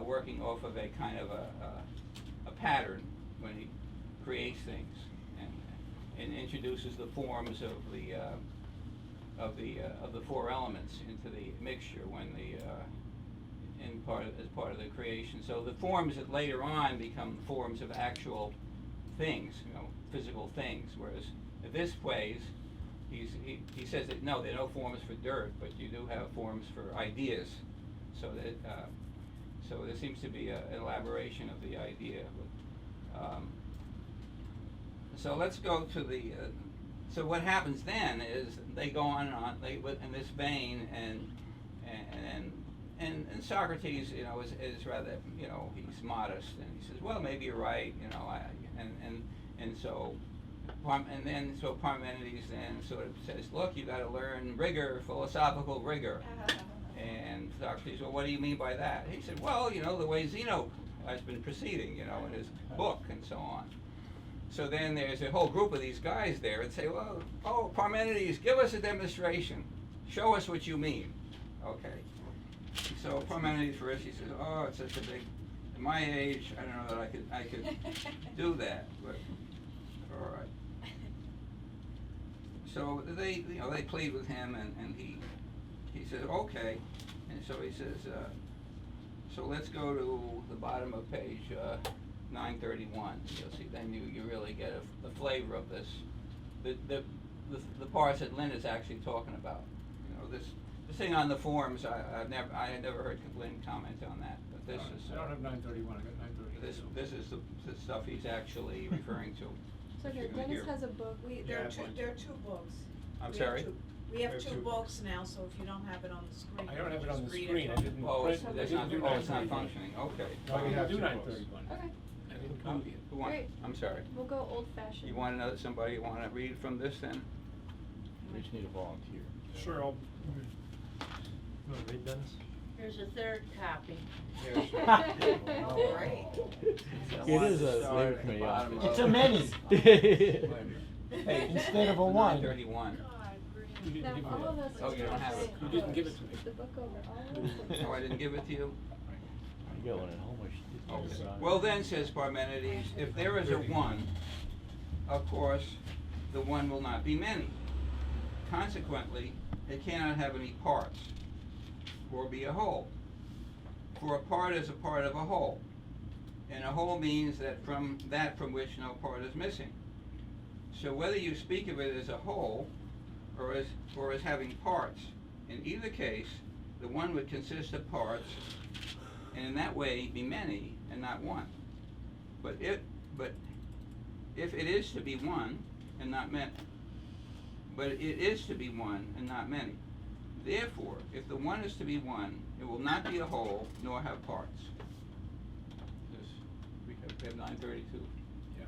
[SPEAKER 2] working off of a kind of a pattern when he creates things and introduces the forms of the four elements into the mixture when as part of the creation. So the forms that later on become forms of actual things, you know, physical things. Whereas in this place, he says that no, there are no forms for dirt, but you do have forms for ideas. So that so there seems to be an elaboration of the idea. So let's go to the. So what happens then is they go on in this vein, and Socrates, you know, is rather, you know, he's modest, and he says, well, maybe you're right, you know, so Parmenides then sort of says, look, you got to learn rigor, philosophical rigor. And Socrates, well, what do you mean by that? He said, well, you know, the way Zeno has been proceeding, you know, in his book and so on. So then there's a whole group of these guys there and say, well, oh, Parmenides, give us a demonstration. Show us what you mean. Okay. So Parmenides first, he says, oh, it's such a big, at my age, I don't know that I could do that, but all right. So they plead with him, and he says, okay. And so he says, so let's go to the bottom of page 931. You'll see, then you really get a flavor of this. The parts that Lynn is actually talking about. You know, this thing on the forms. I had never heard Lynn comment on that, but this is.
[SPEAKER 3] I don't have 931. I got 932.
[SPEAKER 2] This is the stuff he's actually referring to.
[SPEAKER 4] So here,
[SPEAKER 2] You're gonna
[SPEAKER 4] Dennis
[SPEAKER 2] hear.
[SPEAKER 4] has a book.
[SPEAKER 6] There
[SPEAKER 3] Yeah,
[SPEAKER 6] are two books.
[SPEAKER 2] I'm
[SPEAKER 6] We have
[SPEAKER 2] sorry?
[SPEAKER 6] two- We have
[SPEAKER 3] We have
[SPEAKER 6] two
[SPEAKER 3] two.
[SPEAKER 6] books now, so if you don't have it on the screen.
[SPEAKER 3] I don't have it on the
[SPEAKER 6] just read
[SPEAKER 3] screen. I
[SPEAKER 6] from-
[SPEAKER 3] didn't
[SPEAKER 2] Oh,
[SPEAKER 3] print.
[SPEAKER 2] it's
[SPEAKER 3] I
[SPEAKER 2] not.
[SPEAKER 3] didn't do
[SPEAKER 2] Oh, it's not
[SPEAKER 3] 931.
[SPEAKER 2] functioning. Okay.
[SPEAKER 3] No, I
[SPEAKER 10] can
[SPEAKER 3] didn't
[SPEAKER 10] do
[SPEAKER 3] do
[SPEAKER 10] 931.
[SPEAKER 3] 931.
[SPEAKER 4] Okay,
[SPEAKER 3] I didn't copy it.
[SPEAKER 2] Who want?
[SPEAKER 4] Great.
[SPEAKER 2] I'm sorry.
[SPEAKER 4] we'll go old fashioned.
[SPEAKER 2] You want another somebody want to read from this then?
[SPEAKER 8] We just need a volunteer.
[SPEAKER 10] Sure, I'll. You want to read, Dennis?
[SPEAKER 7] Here's a third copy.
[SPEAKER 6] All right.
[SPEAKER 8] It is a labor committee
[SPEAKER 2] Bottom
[SPEAKER 8] office.
[SPEAKER 1] It's a many.
[SPEAKER 2] Hey,
[SPEAKER 1] Instead of a one.
[SPEAKER 2] 931.
[SPEAKER 3] You didn't
[SPEAKER 4] Now,
[SPEAKER 3] give
[SPEAKER 4] all
[SPEAKER 3] me
[SPEAKER 4] of
[SPEAKER 3] that.
[SPEAKER 4] us.
[SPEAKER 2] Oh, you don't have it.
[SPEAKER 3] You didn't give it to me.
[SPEAKER 4] The book over all of us.
[SPEAKER 2] Oh, I didn't give it to you?
[SPEAKER 8] You got one at home, I should.
[SPEAKER 2] Okay. Well then, says Parmenides, if there is a one, of course, the one will not be many. Consequently, it cannot have any parts, or be a whole. For a part is a part of a whole, and a whole means that from which no part is missing. So whether you speak of it as a whole, or as having parts, in either case, the one would consist of parts, and in that way be many and not one. But if it is to be one and not many, Therefore, if the one is to be one, it will not be a whole nor have parts. We have 932.
[SPEAKER 3] Yeah.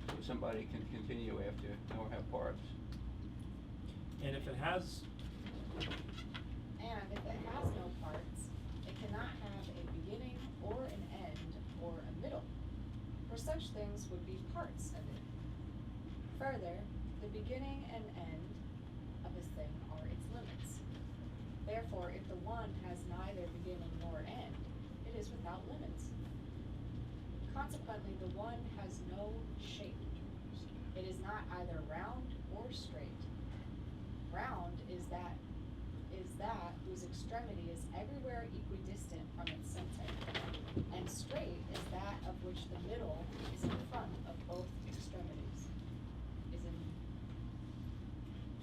[SPEAKER 2] So somebody can continue after nor have parts.
[SPEAKER 10] And if it has,
[SPEAKER 11] And if it has no parts, it cannot have a beginning or an end or a middle, for such things would be parts of it. Further, the beginning and end of a thing are its limits. Therefore, if the one has neither beginning nor end, it is without limits. Consequently, the one has no shape. It is not either round or straight. Round is that whose extremity is everywhere equidistant from its center, and straight is that of which the middle is in front of both extremities.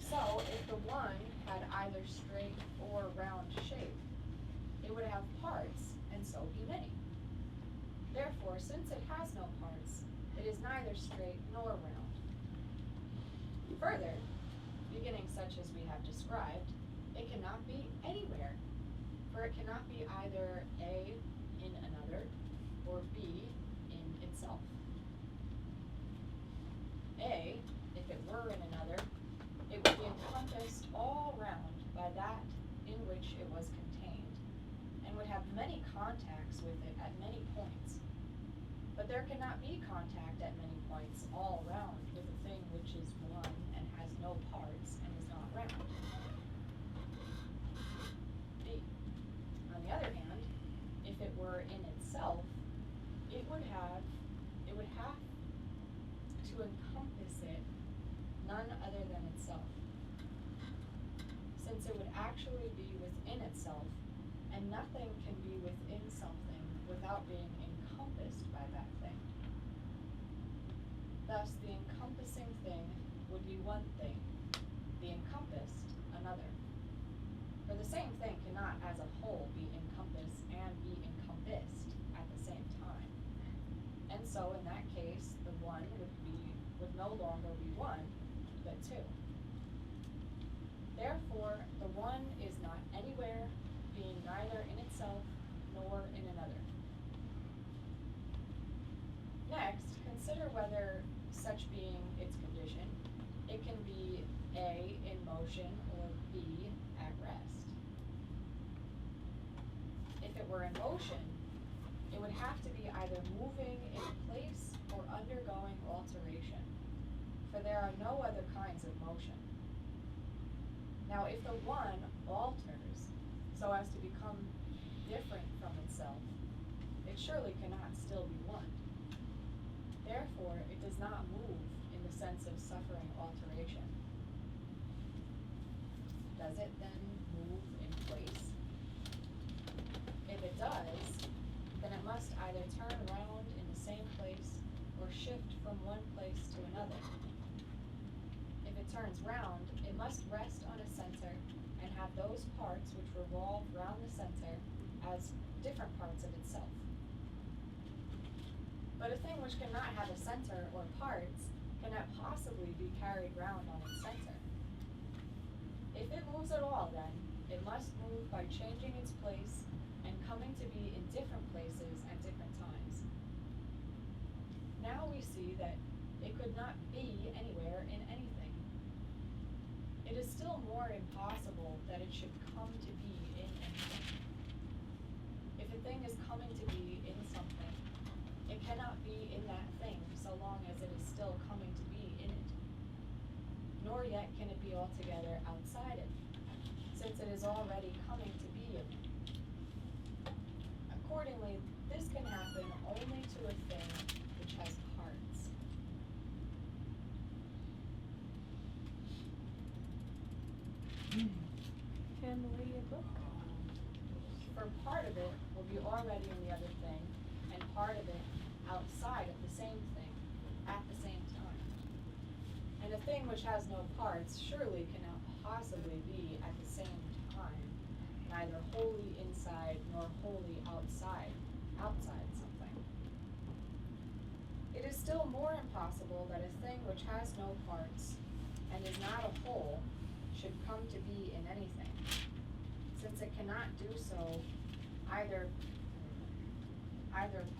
[SPEAKER 11] So, if the one had either straight or round shape, it would have parts, and so be many. Therefore, since it has no parts, it is neither straight nor round. Further, beginning such as we have described, it cannot be anywhere, for it cannot be either A in another, or B in itself. A, if if it were in another, it would be encompassed all round by that in which it was contained, and would have many contacts with it at many points. But there cannot be contact at many points all round with a thing which is one and has no parts and is not round. B. On the other hand, if it were in itself, it would have to encompass it none other than itself, since it would actually be within itself, and nothing can be within something without being encompassed by that thing. Thus, the encompassing thing would be one thing, the encompassed another. For the same thing cannot as a whole be encompassed and be encompassed at the same time. And so in that case, the one would no longer be one, but two. Therefore, the one is not anywhere, being neither in itself nor in another. Next, consider whether, such being its condition, it can be A, in motion, or B, at rest. If it were in motion, it would have to be either moving in place or undergoing alteration, for there are no other kinds of motion. Now, if the one alters so as to become different from itself, it surely cannot still be one. Therefore, it does not move in the sense of suffering alteration. Does it then move in place? If it does, then it must either turn round in the same place or shift from one place to another. If it turns round, it must rest on a center and have those parts which revolve round the center as different parts of itself. But a thing which cannot have a center or parts cannot possibly be carried round on its center. If it moves at all, then, it must move by changing its place and coming to be in different places at different times. Now we see that it could not be anywhere in anything. It is still more impossible that it should come to be in anything. If a thing is coming to be in something, it cannot be in that thing so long as it is still coming to be in it. Nor yet can it be altogether outside it, since it is already coming to be in it. Accordingly, this can happen only to a thing which has parts.
[SPEAKER 4] Hand the lady a book.
[SPEAKER 11] For part of it will be already in the other thing, and part of it outside of the same thing at the same time. And a thing which has no parts surely cannot possibly be at the same time neither wholly inside nor wholly outside something. It is still more impossible that a thing which has no parts and is not a whole should come to be in anything, since it cannot do so either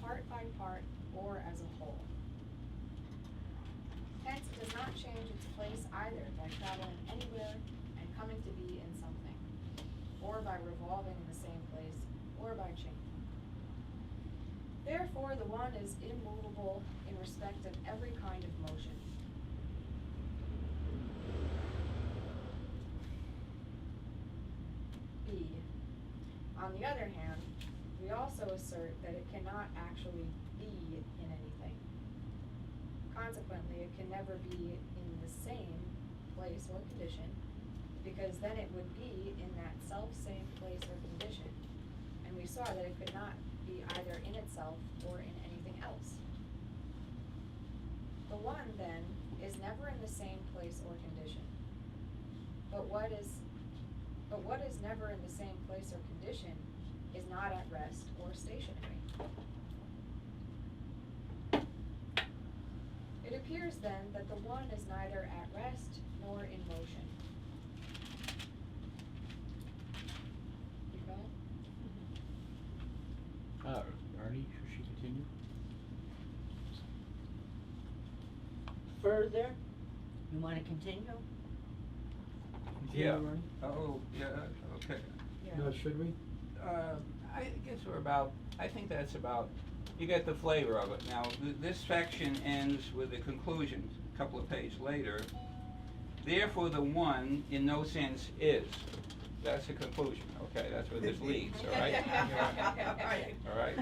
[SPEAKER 11] part by part or as a whole. Hence, it does not change its place either by traveling anywhere and coming to be in something, or by revolving in the same place, or by changing. Therefore, the one is immovable in respect of every kind of motion. B. On the other hand, we also assert that it cannot actually be in anything. Consequently, it can never be in the same place or condition, because then it would be in that self-same place or condition, and we saw that it could not be either in itself or in anything else. The one, then, is never in the same place or condition. But what is never in the same place or condition is not at rest or stationary. It appears then that the one is neither at rest nor in motion. You go?
[SPEAKER 8] Ernie, should she continue?
[SPEAKER 7] Further,
[SPEAKER 12] You wanna continue?
[SPEAKER 2] Yeah.
[SPEAKER 8] Continue, Ernie?
[SPEAKER 2] Oh, yeah, okay.
[SPEAKER 8] No, should we?
[SPEAKER 2] I guess we're about, I think that's about, you get the flavor of it. Now, this section ends with the conclusion, a couple of pages later. Therefore, the one in no sense is. That's the conclusion, okay, that's where this leads, all right? All right?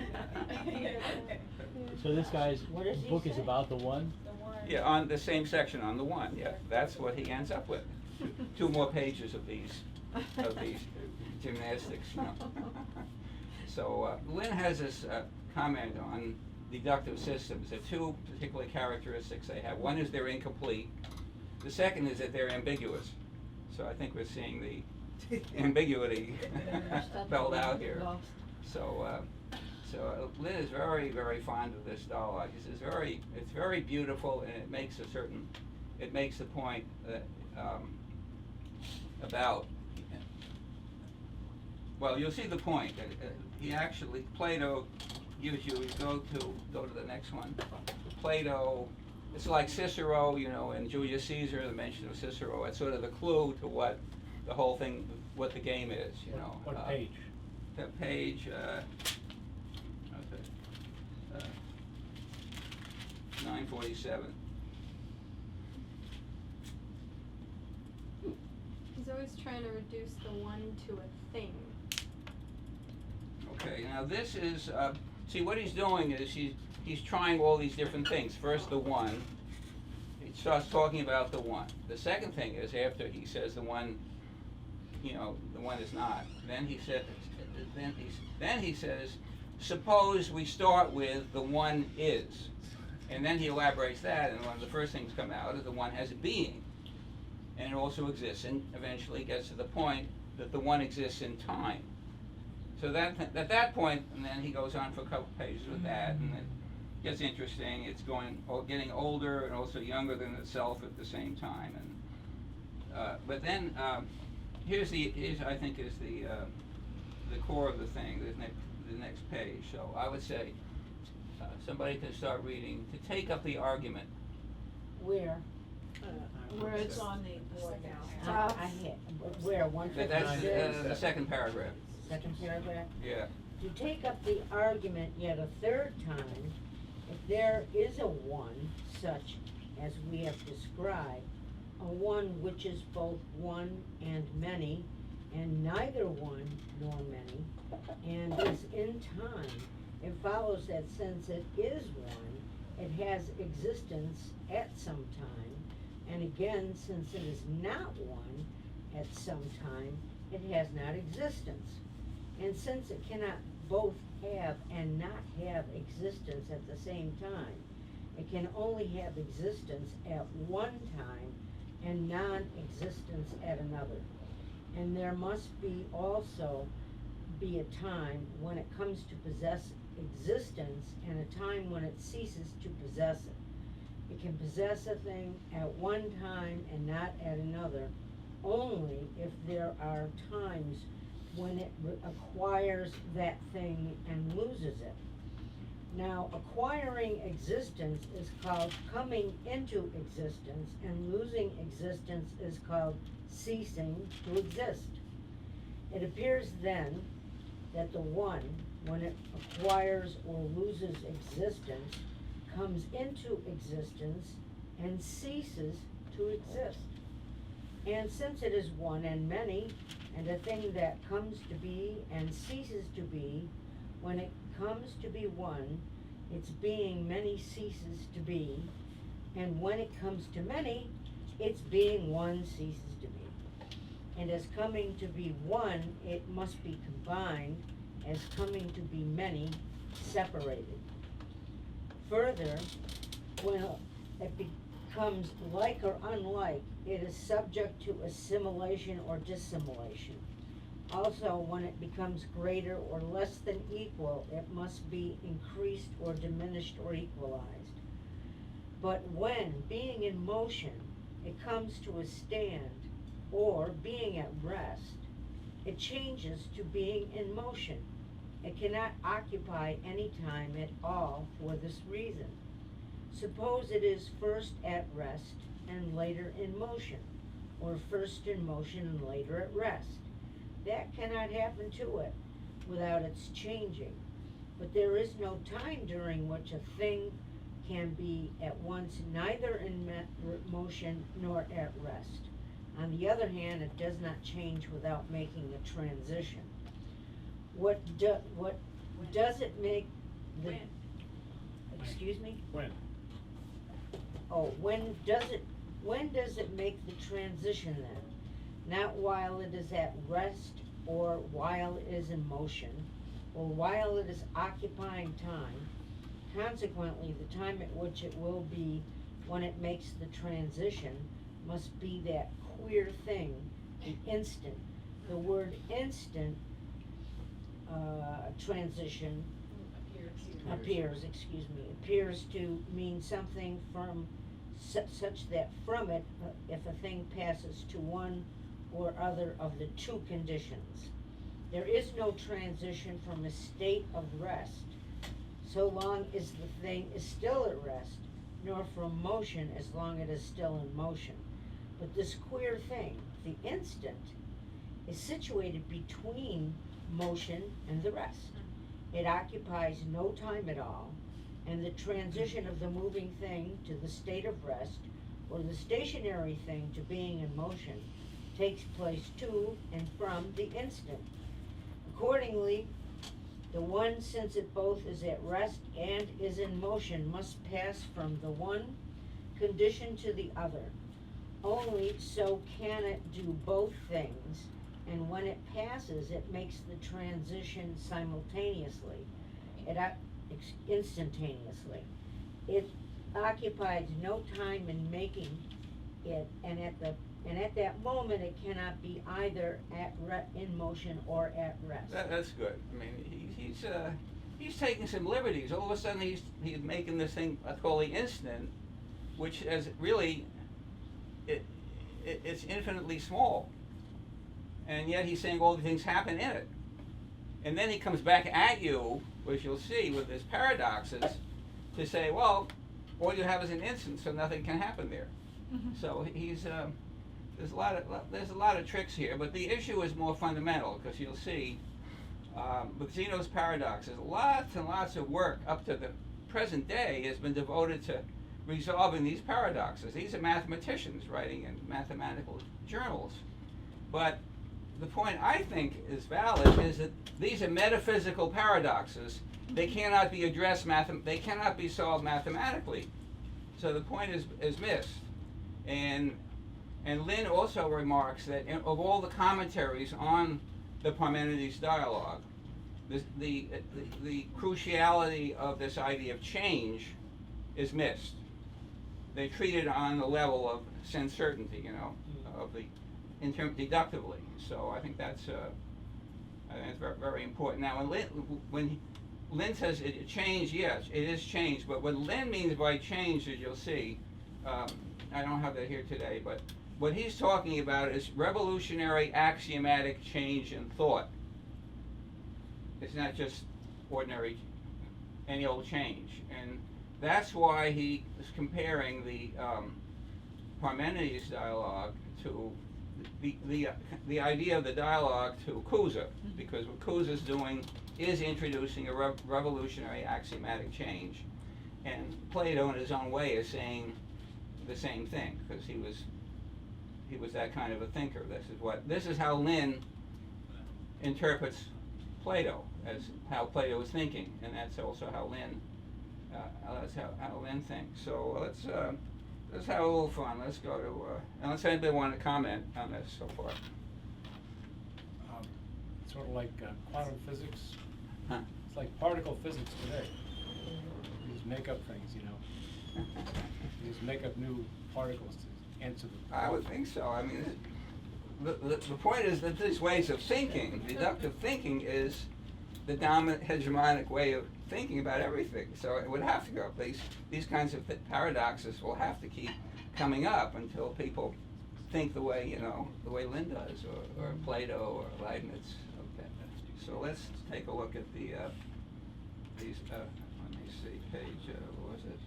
[SPEAKER 8] So this guy's
[SPEAKER 12] What does he
[SPEAKER 8] book is
[SPEAKER 12] say?
[SPEAKER 8] about the one?
[SPEAKER 2] Yeah, on the same section on the one, yeah, that's what he ends up with. Two more pages of these gymnastics, you know. So, Lynn has this, comment on deductive systems. There are two particular characteristics they have. One is they're incomplete. The second is that they're ambiguous. So I think we're seeing the ambiguity spelled out here. So, Lynn is very, very fond of this dialogue. It's very beautiful, and it makes the point that, about, well, you'll see the point. He actually, Plato gives you, go to the next one. Plato, it's like Cicero, you know, and Julius Caesar, the mention of Cicero, it's sort of the clue to what the whole thing, what the game is, you know.
[SPEAKER 3] What page?
[SPEAKER 2] The page, 947.
[SPEAKER 4] He's always trying to reduce the one to a thing.
[SPEAKER 2] Okay, now this is, see what he's doing is he's trying all these different things. First the one, he starts talking about the one. The second thing is after he says the one, you know, the one is not, then he says, suppose we start with the one is. And then he elaborates that, and one of the first things come out is the one has a being. And it also exists, and eventually gets to the point that the one exists in time. So that, at that point, and then he goes on for a couple pages with that, and it gets interesting. It's getting older and also younger than itself at the same time. And but then here's I think is the core of the thing. The next page. So I would say somebody can start reading to take up the argument.
[SPEAKER 12] Where?
[SPEAKER 6] Where it's on the board now.
[SPEAKER 12] I hit, where, one
[SPEAKER 2] That's
[SPEAKER 12] fifty-six?
[SPEAKER 2] the second paragraph.
[SPEAKER 12] Second paragraph?
[SPEAKER 2] Yeah.
[SPEAKER 12] To take up the argument yet a third time, if there is a one such as we have described, a one which is both one and many, and neither one nor many, and is in time, it follows that since it is one, it has existence at some time, and again, since it is not one at some time, it has not existence. And since it cannot both have and not have existence at the same time, it can only have existence at one time and non-existence at another. And there must be also be a time when it comes to possess existence and a time when it ceases to possess it. It can possess a thing at one time and not at another, only if there are times when it acquires that thing and loses it. Now, acquiring existence is called coming into existence, and losing existence is called ceasing to exist. It appears then that the one, when it acquires or loses existence, comes into existence and ceases to exist. And since it is one and many, and a thing that comes to be and ceases to be, when it comes to be one, its being many ceases to be, and when it comes to many, its being one ceases to be. And as coming to be one, it must be combined, as coming to be many, separated. Further, when it becomes like or unlike, it is subject to assimilation or dissimilation. Also, when it becomes greater or less than equal, it must be increased or diminished or equalized. But when, being in motion, it comes to a stand, or being at rest, it changes to being in motion. It cannot occupy any time at all for this reason. Suppose it is first at rest, and later in motion, or first in motion and later at rest. That cannot happen to it without its changing. But there is no time during which a thing can be at once neither in motion nor at rest. On the other hand, it does not change without making a transition. What does it make the...
[SPEAKER 5] When?
[SPEAKER 12] Excuse me?
[SPEAKER 3] When?
[SPEAKER 12] Oh, when does it make the transition then? Not while it is at rest, or while it is in motion, or while it is occupying time. Consequently, the time at which it will be when it makes the transition must be that queer thing, the instant. The word instant, transition, appears to mean something from such that from it, if a thing passes to one or other of the two conditions. There is no transition from a state of rest, so long as the thing is still at rest, nor from motion as long as it is still in motion. But this queer thing, the instant, is situated between motion and the rest. It occupies no time at all, and the transition of the moving thing to the state of rest, or the stationary thing to being in motion, takes place to and from the instant. Accordingly, the one, since it both is at rest and is in motion, must pass from the one condition to the other. Only so can it do both things, and when it passes, it makes the transition simultaneously, instantaneously. It occupies no time in making it, and at that moment, it cannot be either in motion or at rest.
[SPEAKER 2] That's good. I mean, he's taking some liberties. All of a sudden, he's making this thing I call the instant, which is really it's infinitely small, and yet he's saying all the things happen in it. And then he comes back at you, which you'll see with his paradoxes, to say, well, all you have is an instant, so nothing can happen there. So he's there's a lot of tricks here, but the issue is more fundamental, because you'll see with Zeno's paradoxes, lots and lots of work up to the present day has been devoted to resolving these paradoxes. These are mathematicians writing in mathematical journals. But the point I think is valid is that these are metaphysical paradoxes. They cannot be addressed they cannot be solved mathematically. So the point is missed. And Lynn also remarks that of all the commentaries on the Parmenides dialogue, the cruciality of this idea of change is missed. They treat it on the level of sense certainty, of the deductively. So I think that's very, very important. Now, when Lynn says it changed, yes, it is changed. But what Lynn means by change, as you'll see, I don't have that here today, but what he's talking about is revolutionary axiomatic change in thought. It's not just ordinary, any old change. And that's why he is comparing the Parmenides dialogue to the idea of the dialogue to Cusa, because what Cusa's doing is introducing a revolutionary axiomatic change. And Plato, in his own way, is saying the same thing, because he was that kind of a thinker. This is how Lynn interprets Plato, as how Plato was thinking, and that's also how Lynn how Lynn thinks. So let's have a little fun. Let's go to unless anybody want to comment on this so far.
[SPEAKER 3] Sort of like quantum physics.
[SPEAKER 2] Huh?
[SPEAKER 3] It's like particle physics today. You just make up things, You just make up new particles to answer the
[SPEAKER 2] I would think so. I mean, the point is that these ways of thinking, deductive thinking, is the dominant hegemonic way of thinking about everything. So it would have to go up. These kinds of paradoxes will have to keep coming up until people think the way Lynn does, or Plato, or Leibniz. Okay. So let's take a look at these. Let me see, page. What was it?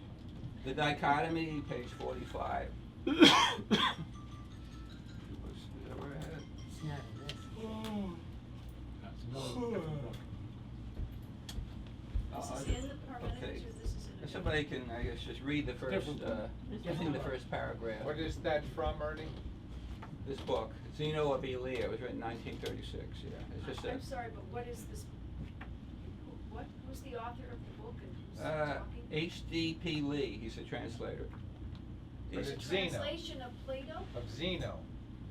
[SPEAKER 2] The dichotomy, page 45.
[SPEAKER 12] It's not in this.
[SPEAKER 3] That's another different book.
[SPEAKER 5] This is in the Parmenides,
[SPEAKER 2] okay.
[SPEAKER 5] or this is in a
[SPEAKER 2] Somebody can, I guess, just read the first,
[SPEAKER 3] Different
[SPEAKER 2] just in the first paragraph.
[SPEAKER 13] What is that from, Ernie?
[SPEAKER 2] This book, Zeno of Elea, it was written in 1936, yeah. It's just a,
[SPEAKER 5] I'm sorry, but what is this, who's the author of the book and who's talking?
[SPEAKER 2] H.D.P. Lee, he's a translator.
[SPEAKER 13] But
[SPEAKER 2] He's-
[SPEAKER 13] it's Zeno.
[SPEAKER 5] Translation of Plato?
[SPEAKER 13] Of Zeno.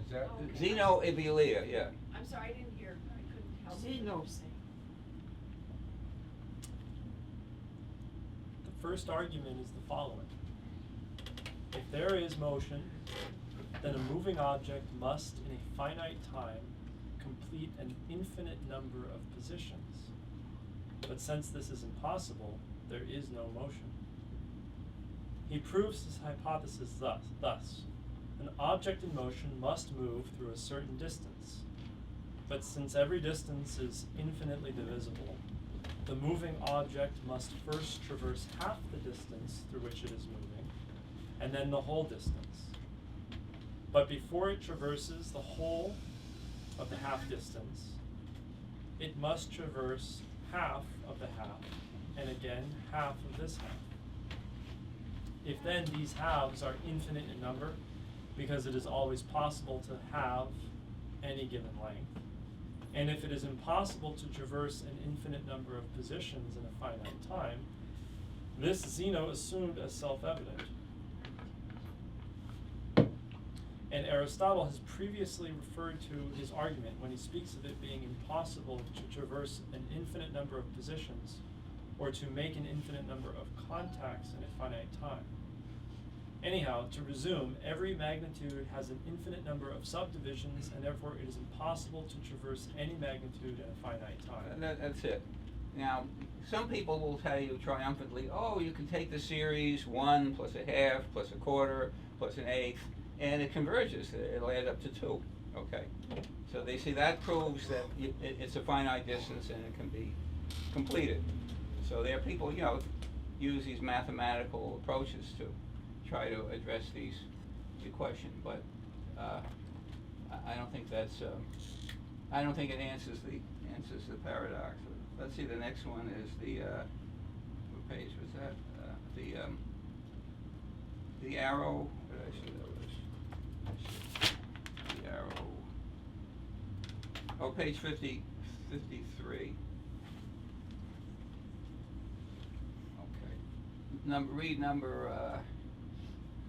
[SPEAKER 13] Is that?
[SPEAKER 5] Okay.
[SPEAKER 2] Zeno of Elea, yeah.
[SPEAKER 5] I'm sorry, I didn't hear, I couldn't help what you
[SPEAKER 12] Zeno.
[SPEAKER 5] were saying.
[SPEAKER 10] The first argument is the following. If there is motion, then a moving object must, in a finite time, complete an infinite number of positions. But since this is impossible, there is no motion. He proves his hypothesis thus. An object in motion must move through a certain distance. But since every distance is infinitely divisible, the moving object must first traverse half the distance through which it is moving, and then the whole distance. But before it traverses the whole of the half distance, it must traverse half of the half, and again half of this half. If then these halves are infinite in number, because it is always possible to have any given length, and if it is impossible to traverse an infinite number of positions in a finite time, this Zeno assumed as self-evident. And Aristotle has previously referred to his argument when he speaks of it being impossible to traverse an infinite number of positions or to make an infinite number of contacts in a finite time. Anyhow, to resume, every magnitude has an infinite number of subdivisions, and therefore it is impossible to traverse any magnitude in a finite time.
[SPEAKER 2] That's it. Now, some people will tell you triumphantly, oh, you can take the series 1 plus a half plus a quarter plus an eighth, and it converges. It'll add up to 2. Okay. So they say that proves that it's a finite distance and it can be completed. So there are people, use these mathematical approaches to try to address the question, but I don't think that's I don't think it answers the paradox. Let's see. The next one is the what page was that? The arrow. What did I say that was? The arrow. Oh, page 53. Okay. Read number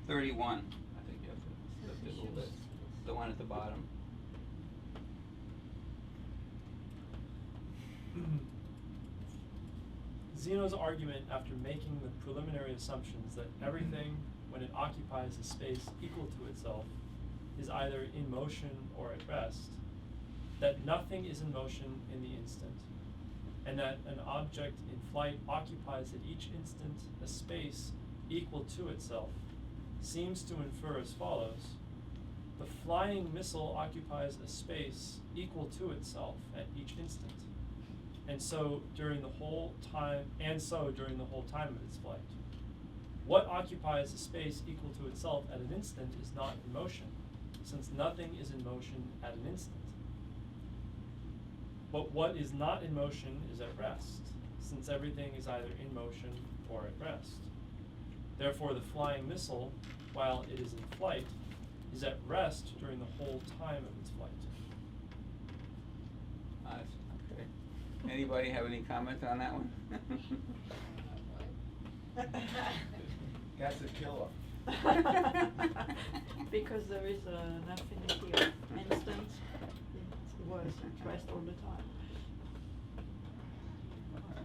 [SPEAKER 2] 31. I think you have to lift it a little bit. The one at the bottom.
[SPEAKER 10] Zeno's argument, after making the preliminary assumptions that everything, when it occupies a space equal to itself, is either in motion or at rest, that nothing is in motion in the instant, and that an object in flight occupies at each instant a space equal to itself, seems to infer as follows: the flying missile occupies a space equal to itself at each instant, and so during the whole time of its flight. What occupies a space equal to itself at an instant is not in motion, since nothing is in motion at an instant. But what is not in motion is at rest, since everything is either in motion or at rest. Therefore, the flying missile, while it is in flight, is at rest during the whole time of its flight.
[SPEAKER 2] Okay. Anybody have any comment on that one?
[SPEAKER 13] That's a killer.
[SPEAKER 7] Because there is an affinity of instance, it was at rest all the time.
[SPEAKER 2] Okay.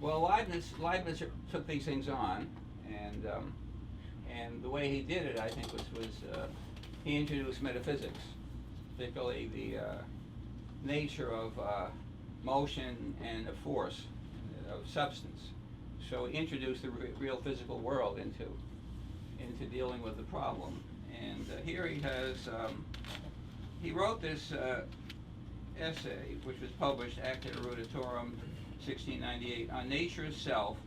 [SPEAKER 2] Well, Leibniz took these things on, and the way he did it, I think, was he introduced metaphysics, particularly the nature of motion and of force, of substance. So he introduced the real physical world into dealing with the problem. And here he has, he wrote this essay, which was published, Acta Eruditorum, 1698, on nature's self,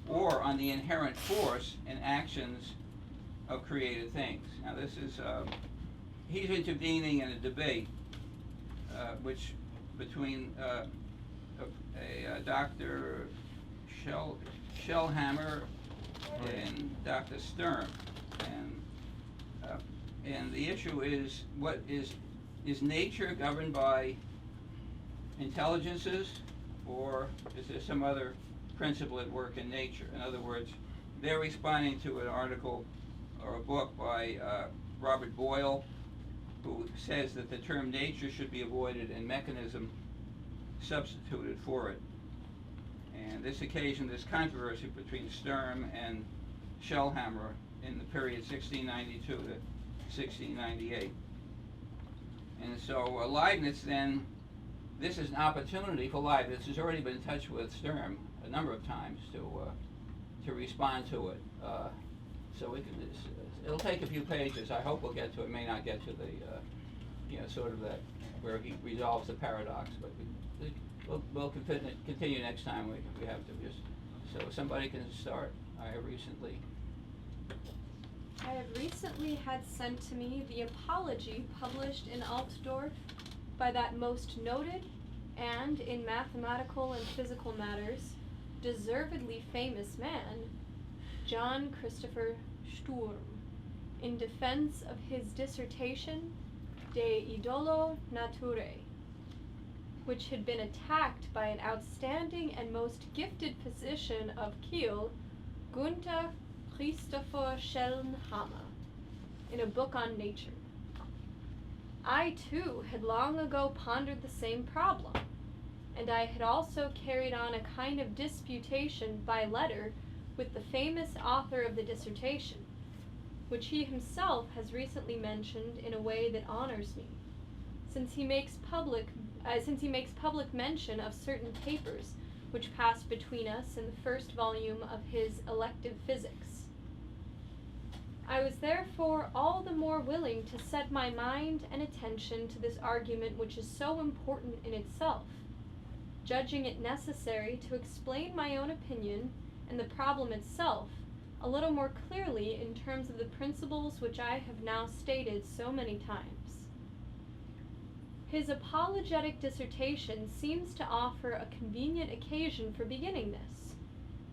[SPEAKER 2] or on the inherent force and actions of created things. Now this is, he's intervening in a debate, which between Dr. Shellhammer and Dr. Sturm, and the issue is, what is nature governed by intelligences, or is there some other principle at work in nature? In other words, they're responding to an article or a book by Robert Boyle, who says that the term nature should be avoided and mechanism substituted for it. And this occasioned this controversy between Sturm and Shellhammer in the period 1692 to 1698. And so Leibniz then, this is an opportunity for Leibniz, who's already been in touch with Sturm a number of times to respond to it. So we can, it'll take a few pages. I hope we'll get to it. May not get to the, sort of that where he resolves the paradox, but we'll continue next time we have to. Just so somebody can start. I have recently
[SPEAKER 4] had sent to me the apology published in Altdorf by that most noted and, in mathematical and physical matters, deservedly famous man, John Christopher Sturm, in defense of his dissertation De Idolo Naturae, which had been attacked by an outstanding and most gifted physician of Kiel, Gunther Christopher Schellhammer, in a book on nature. I too had long ago pondered the same problem, and I had also carried on a kind of disputation by letter with the famous author of the dissertation, which he himself has recently mentioned in a way that honors me, since he makes public mention of certain papers which passed between us in the first volume of his Elective Physics. I was therefore all the more willing to set my mind and attention to this argument, which is so important in itself, judging it necessary to explain my own opinion and the problem itself a little more clearly in terms of the principles which I have now stated so many times. His apologetic dissertation seems to offer a convenient occasion for beginning this,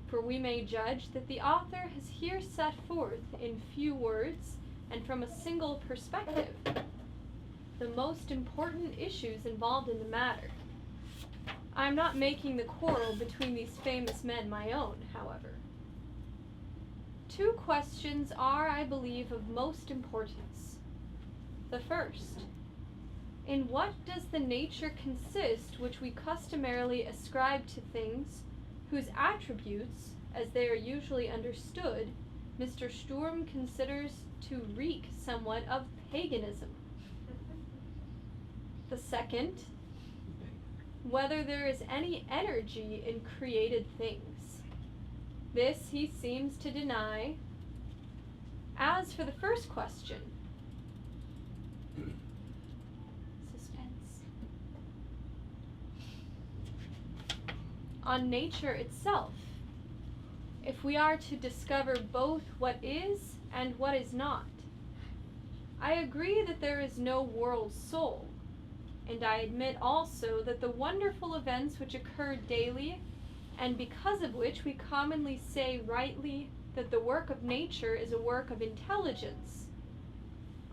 [SPEAKER 4] for we may judge that the author has here set forth in few words and from a single perspective the most important issues involved in the matter. I am not making the quarrel between these famous men my own, however. Two questions are, I believe, of most importance. The first, in what does the nature consist which we customarily ascribe to things whose attributes, as they are usually understood, Mr. Sturm considers to reek somewhat of paganism? The second, whether there is any energy in created things. This he seems to deny. As for the first question, suspense, on nature itself, if we are to discover both what is and what is not, I agree that there is no world soul, and I admit also that the wonderful events which occur daily, and because of which we commonly say rightly that the work of nature is a work of intelligence,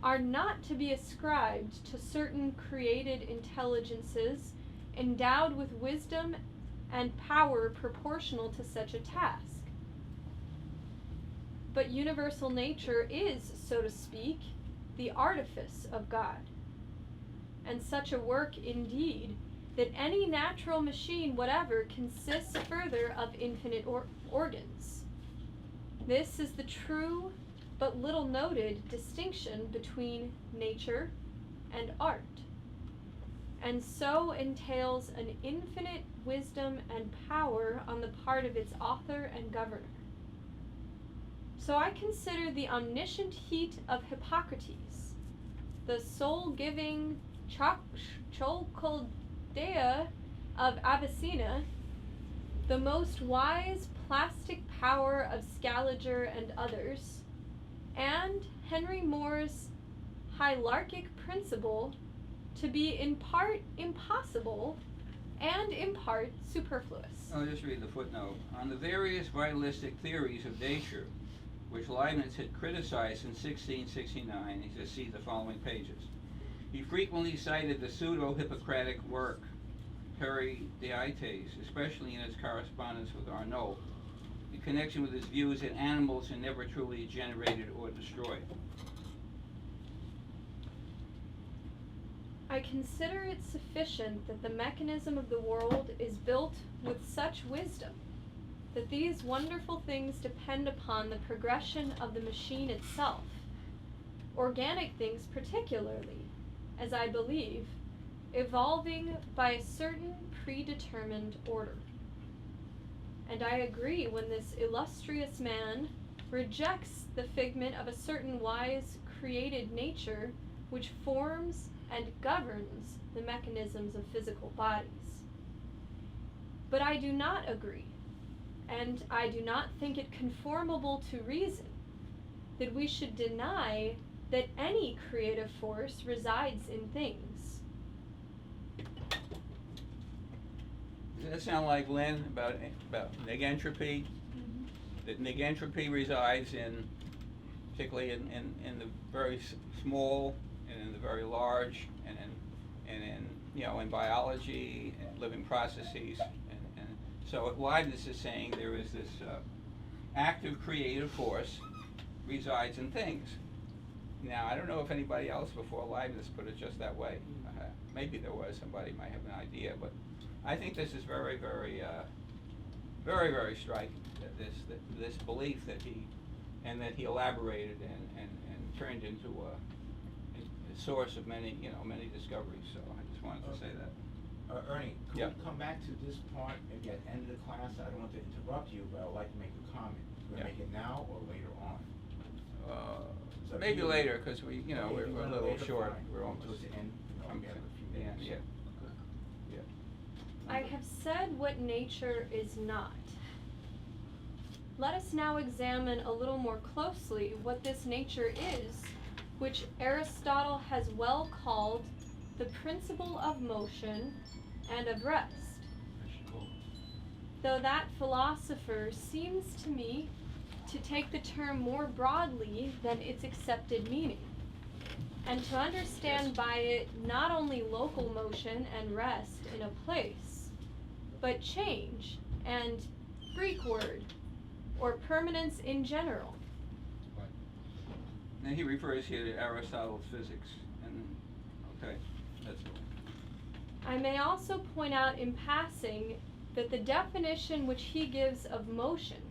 [SPEAKER 4] are not to be ascribed to certain created intelligences endowed with wisdom and power proportional to such a task. But universal nature is, so to speak, the artifice of God, and such a work indeed that any natural machine whatever consists further of infinite organs. This is the true but little noted distinction between nature and art, and so entails an infinite wisdom and power on the part of its author and governor. So I consider the omniscient heat of Hippocrates, the soul-giving Chalcoldea of Avicenna, the most wise plastic power of Scaliger and others, and Henry Moore's hylarchic principle to be in part impossible and in part superfluous.
[SPEAKER 2] I'll just read the footnote. On the various vitalistic theories of nature, which Leibniz had criticized in 1669, you just see the following pages. He frequently cited the pseudo-Hippocratic work, Parmenides, especially in its correspondence with Arnauld, in connection with his views that animals are never truly generated or destroyed.
[SPEAKER 4] I consider it sufficient that the mechanism of the world is built with such wisdom that these wonderful things depend upon the progression of the machine itself, organic things particularly, as I believe, evolving by a certain predetermined order. And I agree when this illustrious man rejects the figment of a certain wise created nature which forms and governs the mechanisms of physical bodies. But I do not agree, and I do not think it conformable to reason, that we should deny that any creative force resides in things.
[SPEAKER 2] Does that sound like, Lynn, about negentropy? That negentropy resides in, particularly in the very small and in the very large, and in in biology and living processes, and so what Leibniz is saying, there is this active creative force resides in things. Now, I don't know if anybody else before Leibniz put it just that way. Maybe there was, somebody might have an idea, but I think this is very, very, very, very striking, that this belief that he elaborated and turned into a source of many, many discoveries. So I just wanted to say that.
[SPEAKER 14] Ernie, could
[SPEAKER 2] Yeah.
[SPEAKER 14] we come back to this part at the end of the class? I don't want to interrupt you, but I'd like to make a comment. Do we
[SPEAKER 2] Yeah.
[SPEAKER 14] make it now or later on? So
[SPEAKER 2] Maybe
[SPEAKER 14] you-
[SPEAKER 2] later, because we're
[SPEAKER 14] Okay,
[SPEAKER 2] a
[SPEAKER 14] if you
[SPEAKER 2] little
[SPEAKER 14] want it later,
[SPEAKER 2] short.
[SPEAKER 14] fine.
[SPEAKER 2] We're almost
[SPEAKER 14] Towards the end,
[SPEAKER 2] I'm
[SPEAKER 14] we have a few
[SPEAKER 2] the end,
[SPEAKER 14] minutes.
[SPEAKER 2] yeah.
[SPEAKER 4] I have said what nature is not. Let us now examine a little more closely what this nature is, which Aristotle has well called the principle of motion and of rest. Though that philosopher seems to me to take the term more broadly than its accepted meaning, and to understand by it not only local motion and rest in a place, but change and Greek word, or permanence in general.
[SPEAKER 2] And he refers here to Aristotle's physics, and, okay, that's it.
[SPEAKER 4] I may also point out in passing that the definition which he gives of motion,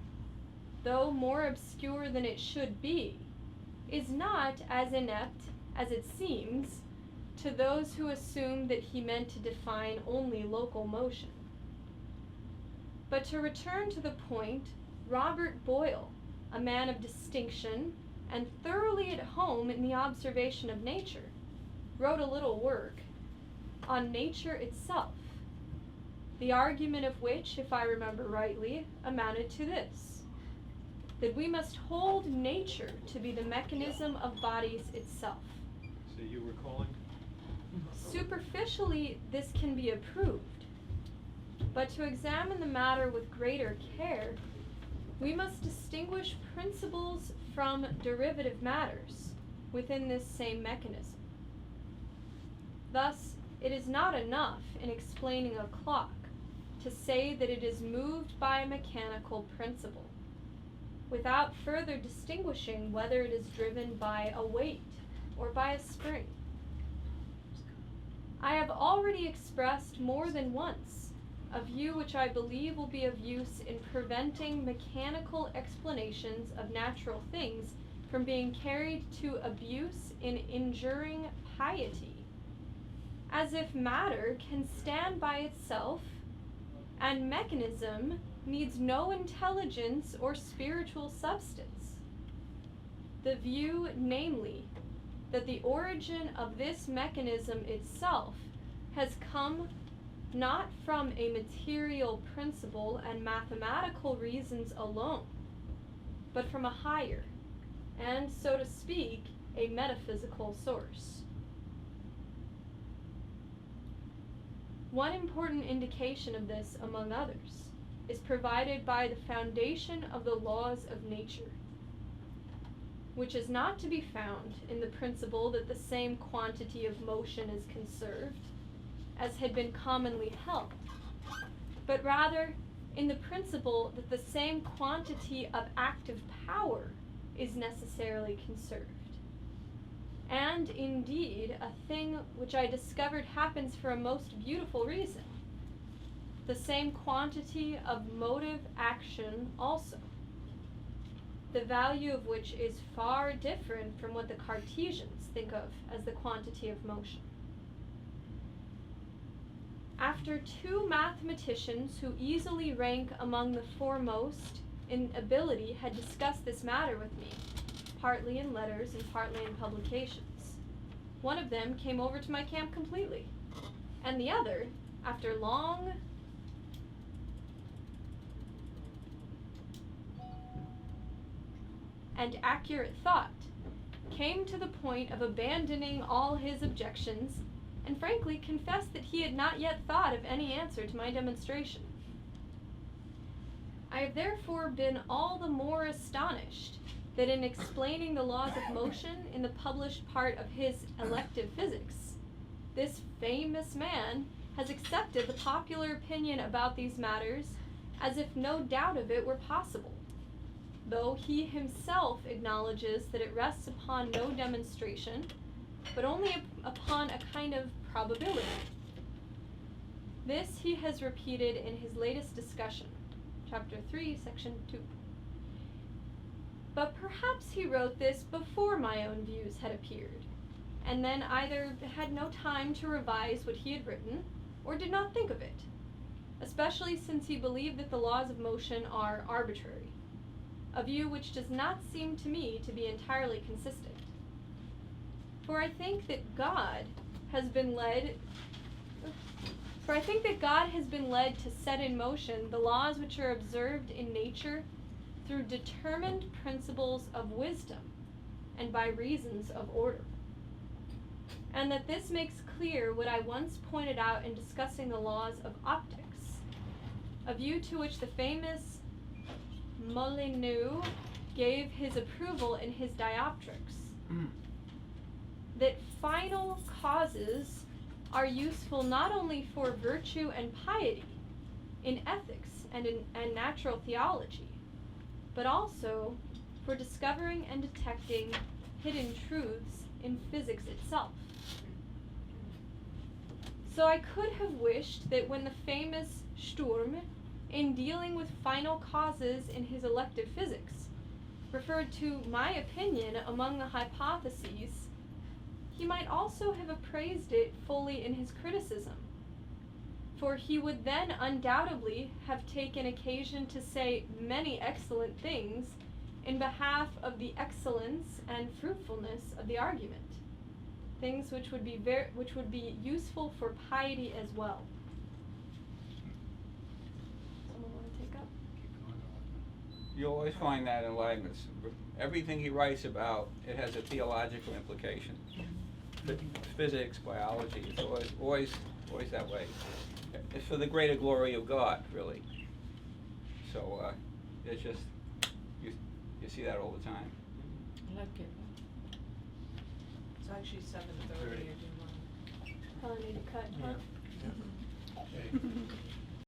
[SPEAKER 4] though more obscure than it should be, is not as inept as it seems to those who assume that he meant to define only local motion. But to return to the point, Robert Boyle, a man of distinction and thoroughly at home in the observation of nature, wrote a little work on nature itself, the argument of which, if I remember rightly, amounted to this: that we must hold nature to be the mechanism of bodies itself.
[SPEAKER 15] So you were calling?
[SPEAKER 4] Superficially, this can be approved, but to examine the matter with greater care, we must distinguish principles from derivative matters within this same mechanism. Thus, it is not enough in explaining a clock to say that it is moved by a mechanical principle, without further distinguishing whether it is driven by a weight or by a spring. I have already expressed more than once a view which I believe will be of use in preventing mechanical explanations of natural things from being carried to abuse in injuring piety, as if matter can stand by itself and mechanism needs no intelligence or spiritual substance. The view, namely, that the origin of this mechanism itself has come not from a material principle and mathematical reasons alone, but from a higher, and, so to speak, a metaphysical source. One important indication of this, among others, is provided by the foundation of the laws of nature, which is not to be found in the principle that the same quantity of motion is conserved, as had been commonly held, but rather in the principle that the same quantity of active power is necessarily conserved. And indeed, a thing which I discovered happens for a most beautiful reason. The same quantity of motive action also, the value of which is far different from what the Cartesians think of as the quantity of motion. After two mathematicians who easily rank among the foremost in ability had discussed this matter with me, partly in letters and partly in publications, one of them came over to my camp completely, and the other, after long and accurate thought, came to the point of abandoning all his objections and frankly confessed that he had not yet thought of any answer to my demonstration. I have therefore been all the more astonished that in explaining the laws of motion in the published part of his elective physics, this famous man has accepted the popular opinion about these matters as if no doubt of it were possible, though he himself acknowledges that it rests upon no demonstration, but only upon a kind of probability. This he has repeated in his latest discussion, chapter 3, section 2. But perhaps he wrote this before my own views had appeared, and then either had no time to revise what he had written, or did not think of it, especially since he believed that the laws of motion are arbitrary, a view which does not seem to me to be entirely consistent. For I think that God has been led to set in motion the laws which are observed in nature through determined principles of wisdom and by reasons of order. And that this makes clear what I once pointed out in discussing the laws of optics, a view to which the famous Molyneux gave his approval in his Dioptrics, that final causes are useful not only for virtue and piety, in ethics and natural theology, but also for discovering and detecting hidden truths in physics itself. So I could have wished that when the famous Sturm, in dealing with final causes in his elective physics, referred to my opinion among the hypotheses, he might also have appraised it fully in his criticism, for he would then undoubtedly have taken occasion to say many excellent things in behalf of the excellence and fruitfulness of the argument, things which would be useful for piety as well. Someone want to take up?
[SPEAKER 2] You'll always find that in Leibniz. Everything he writes about, it has a theological implication. Physics, biology, it's always that way. It's for the greater glory of God, really. So it's just you see that all the time.
[SPEAKER 6] I like it. It's actually 7:30. I do want.
[SPEAKER 4] Probably need to cut, huh?
[SPEAKER 3] Okay.